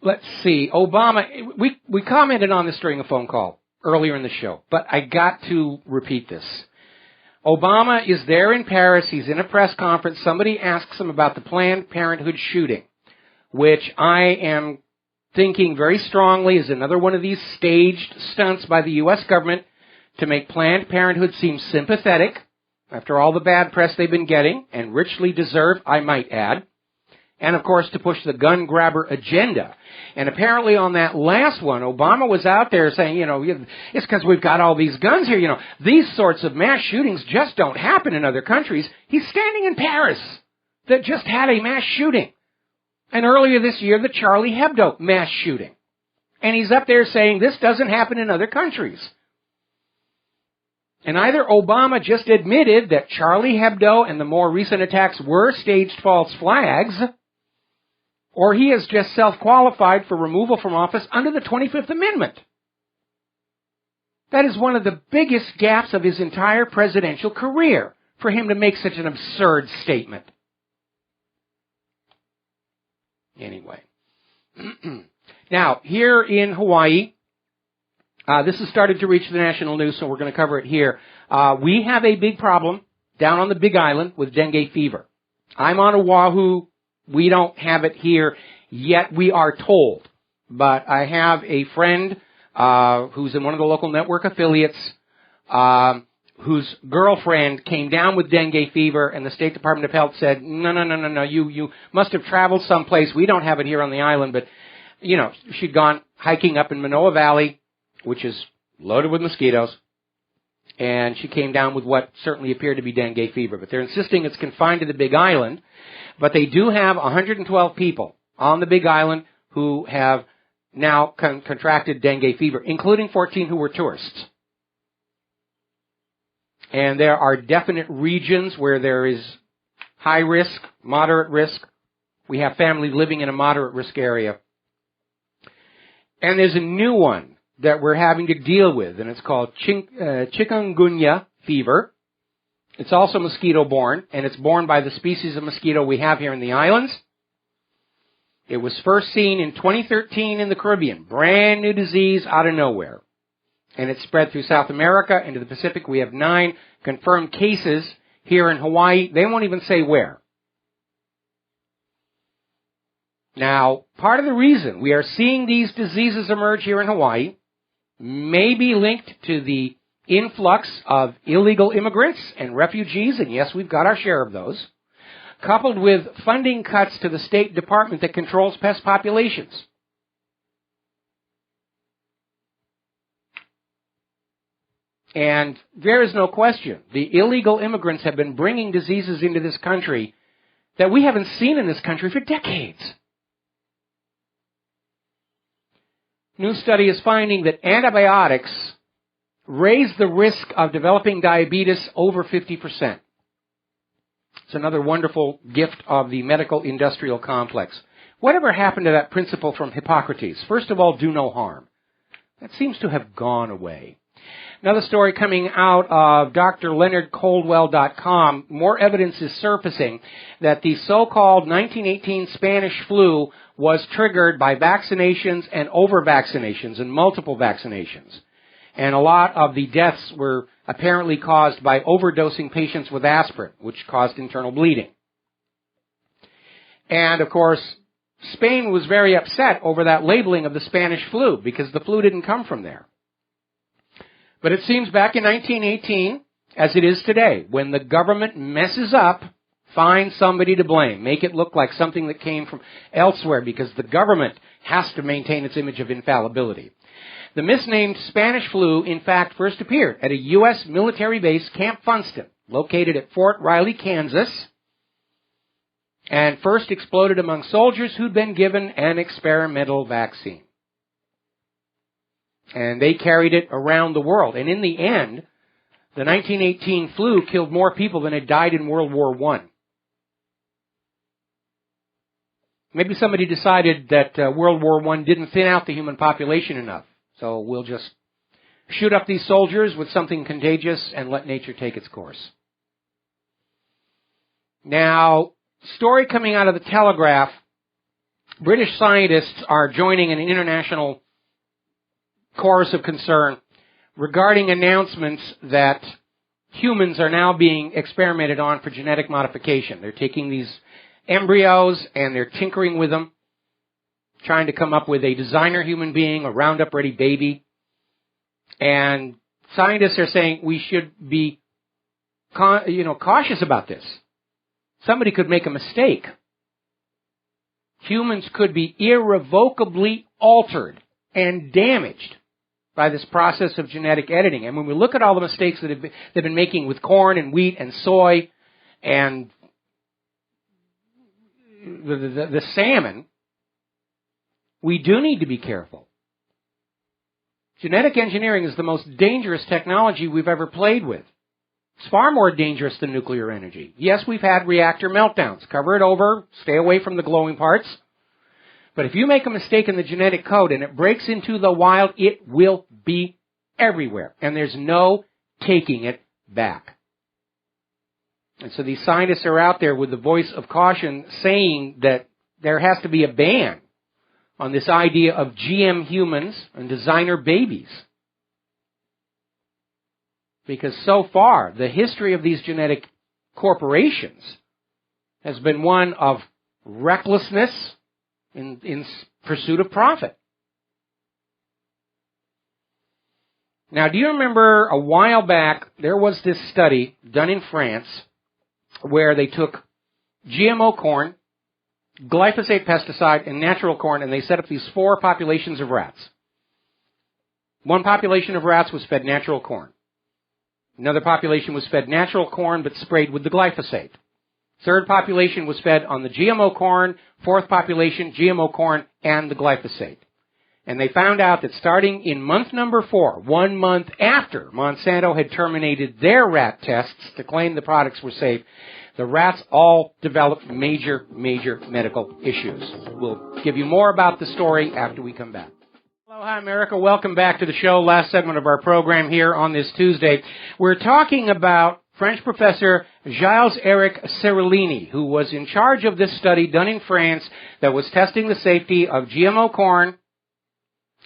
let's see. Obama, we commented on this during a phone call earlier in the show, but I got to repeat this. Obama is there in Paris. He's in a press conference. Somebody asks him about the Planned Parenthood shooting, which I am thinking very strongly is another one of these staged stunts by the U.S. government to make Planned Parenthood seem sympathetic after all the bad press they've been getting, and richly deserved, I might add. And, of course, to push the gun grabber agenda. And apparently on that last one, Obama was out there saying, it's because we've got all these guns here. These sorts of mass shootings just don't happen in other countries. He's standing in Paris that just had a mass shooting. And earlier this year, the Charlie Hebdo mass shooting. And he's up there saying this doesn't happen in other countries. And either Obama just admitted that Charlie Hebdo and the more recent attacks were staged false flags, or he has just self-qualified for removal from office under the 25th Amendment. That is one of the biggest gaps of his entire presidential career, for him to make such an absurd statement. Anyway. Now, here in Hawaii, this has started to reach the national news, so we're going to cover it here. We have a big problem down on the Big Island with dengue fever. I'm on Oahu. We don't have it here yet, we are told. But I have a friend who's in one of the local network affiliates whose girlfriend came down with dengue fever, and the State Department of Health said, no, you must have traveled someplace. We don't have it here on the island. But, she'd gone hiking up in Manoa Valley, which is loaded with mosquitoes, and she came down with what certainly appeared to be dengue fever. But they're insisting it's confined to the Big Island. But they do have 112 people on the Big Island who have now contracted dengue fever, including 14 who were tourists. And there are definite regions where there is high risk, moderate risk. We have families living in a moderate risk area. And there's a new one that we're having to deal with, and it's called chikungunya fever. It's also mosquito-borne, and it's borne by the species of mosquito we have here in the islands. It was first seen in 2013 in the Caribbean. Brand new disease out of nowhere. And it spread through South America into the Pacific. We have 9 confirmed cases here in Hawaii. They won't even say where. Now, part of the reason we are seeing these diseases emerge here in Hawaii may be linked to the influx of illegal immigrants and refugees, and yes, we've got our share of those, coupled with funding cuts to the State Department that controls pest populations. And there is no question, the illegal immigrants have been bringing diseases into this country that we haven't seen in this country for decades. New study is finding that antibiotics raise the risk of developing diabetes over 50%. It's another wonderful gift of the medical industrial complex. Whatever happened to that principle from Hippocrates? First of all, do no harm. That seems to have gone away. Another story coming out of drleonardcoldwell.com. More evidence is surfacing that the so-called 1918 Spanish flu was triggered by vaccinations and over-vaccinations and multiple vaccinations. And a lot of the deaths were apparently caused by overdosing patients with aspirin, which caused internal bleeding. And, of course, Spain was very upset over that labeling of the Spanish flu because the flu didn't come from there. But it seems back in 1918, as it is today. When the government messes up, find somebody to blame. Make it look like something that came from elsewhere, because the government has to maintain its image of infallibility. The misnamed Spanish flu, in fact, first appeared at a U.S. military base, Camp Funston, located at Fort Riley, Kansas, and first exploded among soldiers who'd been given an experimental vaccine. And they carried it around the world. And in the end, the 1918 flu killed more people than had died in World War I. Maybe somebody decided that World War I didn't thin out the human population enough. So we'll just shoot up these soldiers with something contagious and let nature take its course. Now, story coming out of the Telegraph, British scientists are joining an international chorus of concern regarding announcements that humans are now being experimented on for genetic modification. They're taking these embryos and they're tinkering with them, trying to come up with a designer human being, a Roundup-ready baby. And scientists are saying we should be cautious about this. Somebody could make a mistake. Humans could be irrevocably altered and damaged by this process of genetic editing. And when we look at all the mistakes that they've been making with corn and wheat and soy and the salmon, we do need to be careful. Genetic engineering is the most dangerous technology we've ever played with. It's far more dangerous than nuclear energy. Yes, we've had reactor meltdowns. Cover it over. Stay away from the glowing parts. But if you make a mistake in the genetic code and it breaks into the wild, it will be everywhere. And there's no taking it back. And so these scientists are out there with the voice of caution saying that there has to be a ban on this idea of GM humans and designer babies. Because so far, the history of these genetic corporations has been one of recklessness in pursuit of profit. Now, do you remember a while back, there was this study done in France where they took GMO corn, glyphosate pesticide, and natural corn, and they set up these 4 populations of rats. One population of rats was fed natural corn. Another population was fed natural corn but sprayed with the glyphosate. Third population was fed on the GMO corn. Fourth population, GMO corn and the glyphosate. And they found out that starting in month number 4, 1 month after Monsanto had terminated their rat tests to claim the products were safe, the rats all developed major medical issues. We'll give you more about the story after we come back. Hello, hi America. Welcome back to the show. Last segment of our program here on this Tuesday. We're talking about French professor Gilles-Éric Seralini, who was in charge of this study done in France that was testing the safety of GMO corn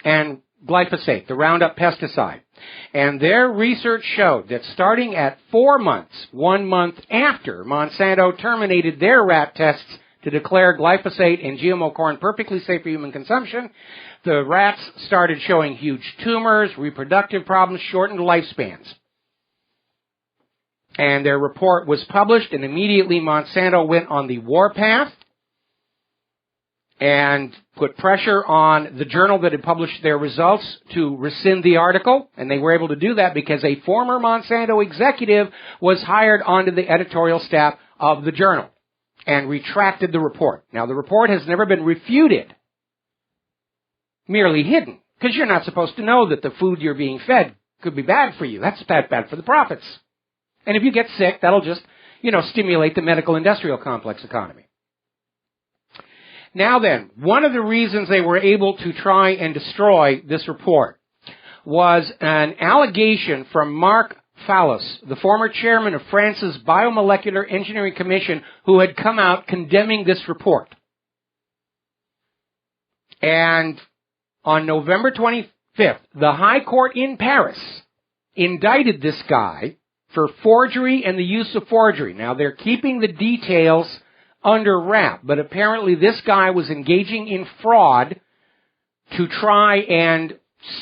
and glyphosate, the Roundup pesticide. And their research showed that starting at 4 months, 1 month after Monsanto terminated their rat tests to declare glyphosate and GMO corn perfectly safe for human consumption, the rats started showing huge tumors, reproductive problems, shortened lifespans. And their report was published, and immediately Monsanto went on the warpath and put pressure on the journal that had published their results to rescind the article. And they were able to do that because a former Monsanto executive was hired onto the editorial staff of the journal and retracted the report. Now, the report has never been refuted, merely hidden, because you're not supposed to know that the food you're being fed could be bad for you. That's bad for the profits. And if you get sick, that'll just, stimulate the medical industrial complex economy. Now then, one of the reasons they were able to try and destroy this report was an allegation from Marc Fallos, the former chairman of France's Biomolecular Engineering Commission, who had come out condemning this report. And on November 25th, the High Court in Paris indicted this guy for forgery and the use of forgery. Now, they're keeping the details under wrap, but apparently this guy was engaging in fraud to try and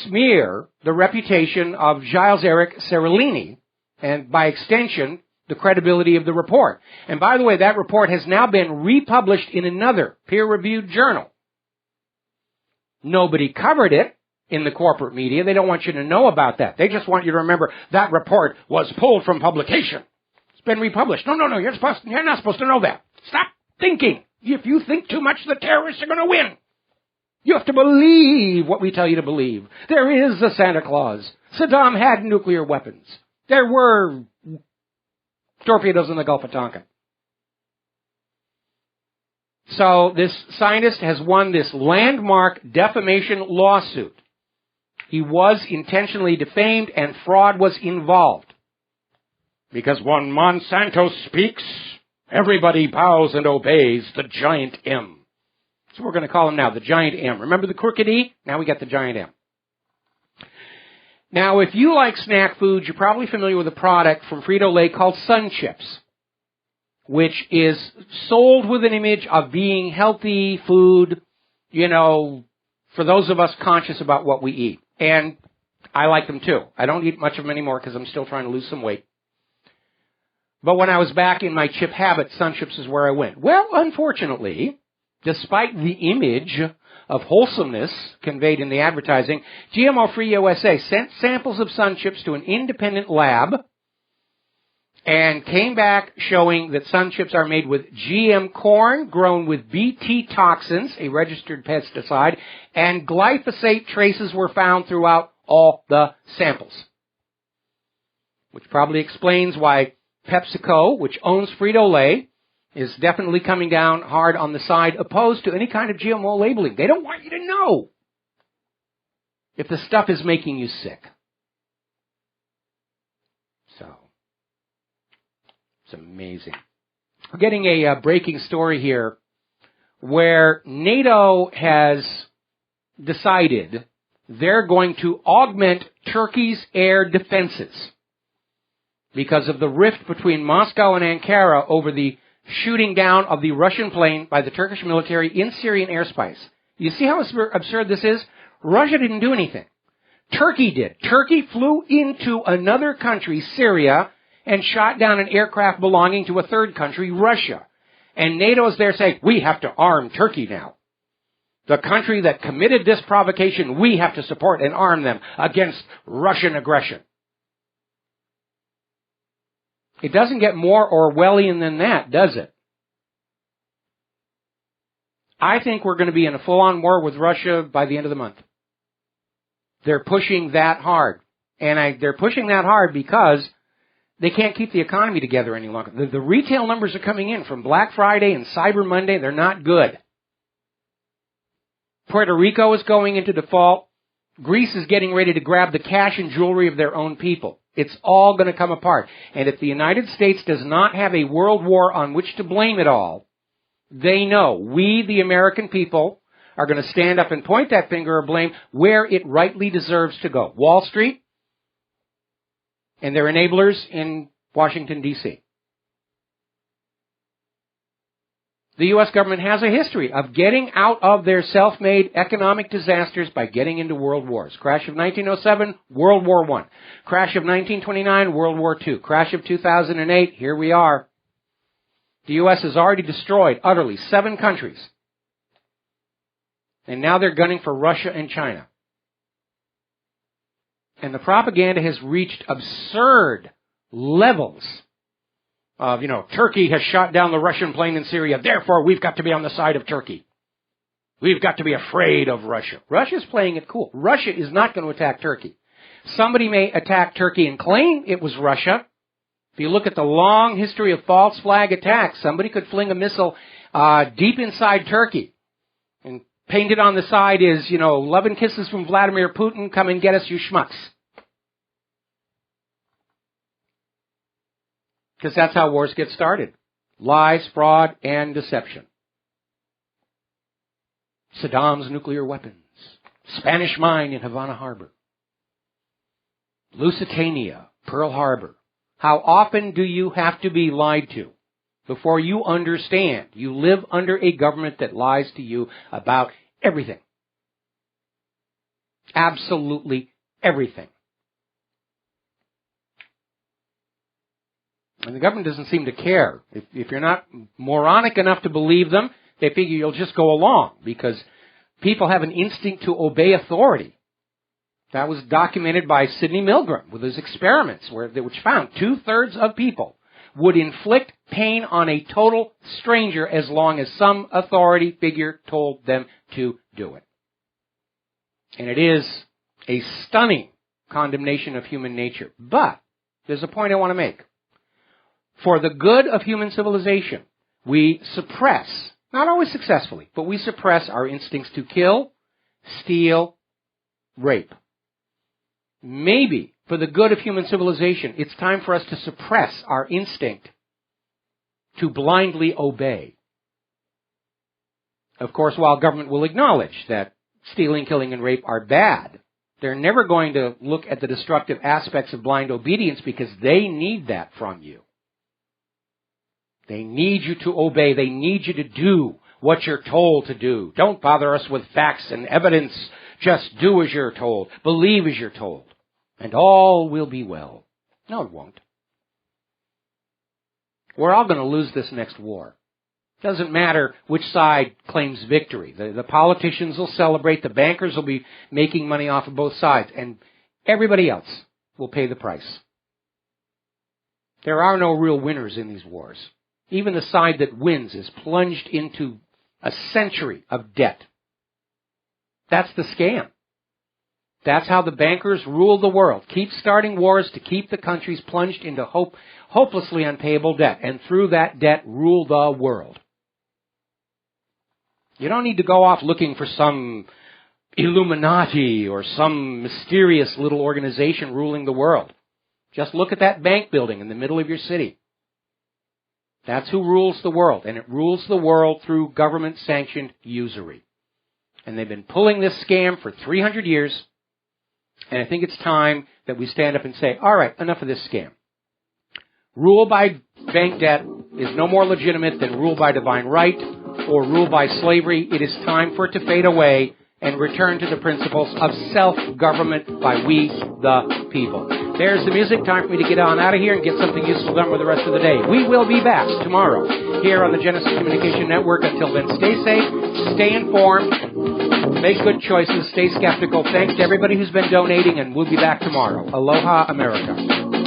smear the reputation of Gilles-Éric Seralini, and by extension, the credibility of the report. And by the way, that report has now been republished in another peer-reviewed journal. Nobody covered it in the corporate media. They don't want you to know about that. They just want you to remember that report was pulled from publication. It's been republished. No, you're not supposed to know that. Stop thinking. If you think too much, the terrorists are going to win. You have to believe what we tell you to believe. There is a Santa Claus. Saddam had nuclear weapons. There were torpedoes in the Gulf of Tonkin. So this scientist has won this landmark defamation lawsuit. He was intentionally defamed and fraud was involved. Because when Monsanto speaks, everybody bows and obeys the giant M. So we're going to call him now the giant M. Remember the crooked E? Now we got the giant M. Now, if you like snack foods, you're probably familiar with a product from Frito-Lay called Sun Chips, which is sold with an image of being healthy food, for those of us conscious about what we eat. And I like them too. I don't eat much of them anymore because I'm still trying to lose some weight. But when I was back in my chip habit, Sun Chips is where I went. Well, unfortunately, despite the image of wholesomeness conveyed in the advertising, GMO-Free USA sent samples of Sun Chips to an independent lab and came back showing that Sun Chips are made with GM corn grown with Bt toxins, a registered pesticide, and glyphosate traces were found throughout all the samples. Which probably explains why PepsiCo, which owns Frito-Lay, is definitely coming down hard on the side opposed to any kind of GMO labeling. They don't want you to know if the stuff is making you sick. So, it's amazing. We're getting a breaking story here where NATO has decided they're going to augment Turkey's air defenses because of the rift between Moscow and Ankara over the shooting down of the Russian plane by the Turkish military in Syrian airspace. You see how absurd this is? Russia didn't do anything. Turkey did. Turkey flew into another country, Syria, and shot down an aircraft belonging to a third country, Russia. And NATO is there saying, we have to arm Turkey now. The country that committed this provocation, we have to support and arm them against Russian aggression. It doesn't get more Orwellian than that, does it? I think we're going to be in a full-on war with Russia by the end of the month. They're pushing that hard. And they're pushing that hard because they can't keep the economy together any longer. The retail numbers are coming in from Black Friday and Cyber Monday. They're not good. Puerto Rico is going into default. Greece is getting ready to grab the cash and jewelry of their own people. It's all going to come apart. And if the United States does not have a world war on which to blame it all, they know we, the American people, are going to stand up and point that finger of blame where it rightly deserves to go. Wall Street and their enablers in Washington, D.C. The U.S. government has a history of getting out of their self-made economic disasters by getting into world wars. Crash of 1907, World War I. Crash of 1929, World War II. Crash of 2008, here we are. The U.S. has already destroyed, utterly, 7 countries. And now they're gunning for Russia and China. And the propaganda has reached absurd levels of, Turkey has shot down the Russian plane in Syria, therefore we've got to be on the side of Turkey. We've got to be afraid of Russia. Russia's playing it cool. Russia is not going to attack Turkey. Somebody may attack Turkey and claim it was Russia. If you look at the long history of false flag attacks, somebody could fling a missile deep inside Turkey and painted on the side is, love and kisses from Vladimir Putin, come and get us, you schmucks. Because that's how wars get started. Lies, fraud, and deception. Saddam's nuclear weapons. Spanish mine in Havana Harbor. Lusitania, Pearl Harbor. How often do you have to be lied to before you understand you live under a government that lies to you about everything? Absolutely everything. And the government doesn't seem to care. If you're not moronic enough to believe them, they figure you'll just go along because people have an instinct to obey authority. That was documented by Sidney Milgram with his experiments, which found 2/3 of people would inflict pain on a total stranger as long as some authority figure told them to do it. And it is a stunning condemnation of human nature. But there's a point I want to make. For the good of human civilization, we suppress, not always successfully, but we suppress our instincts to kill, steal, rape. Maybe, for the good of human civilization, it's time for us to suppress our instinct to blindly obey. Of course, while government will acknowledge that stealing, killing, and rape are bad, they're never going to look at the destructive aspects of blind obedience because they need that from you. They need you to obey. They need you to do what you're told to do. Don't bother us with facts and evidence. Just do as you're told. Believe as you're told. And all will be well. No, it won't. We're all going to lose this next war. Doesn't matter which side claims victory. The politicians will celebrate. The bankers will be making money off of both sides. And everybody else will pay the price. There are no real winners in these wars. Even the side that wins is plunged into a century of debt. That's the scam. That's how the bankers rule the world. Keep starting wars to keep the countries plunged into hopelessly unpayable debt. And through that debt, rule the world. You don't need to go off looking for some Illuminati or some mysterious little organization ruling the world. Just look at that bank building in the middle of your city. That's who rules the world, and it rules the world through government-sanctioned usury. And they've been pulling this scam for 300 years, and I think it's time that we stand up and say, all right, enough of this scam. Rule by bank debt is no more legitimate than rule by divine right or rule by slavery. It is time for it to fade away and return to the principles of self-government by we, the people. There's the music. Time for me to get on out of here and get something useful done with the rest of the day. We will be back tomorrow here on the Genesis Communication Network. Until then, stay safe, stay informed, make good choices, stay skeptical. Thanks to everybody who's been donating, and we'll be back tomorrow. Aloha, America.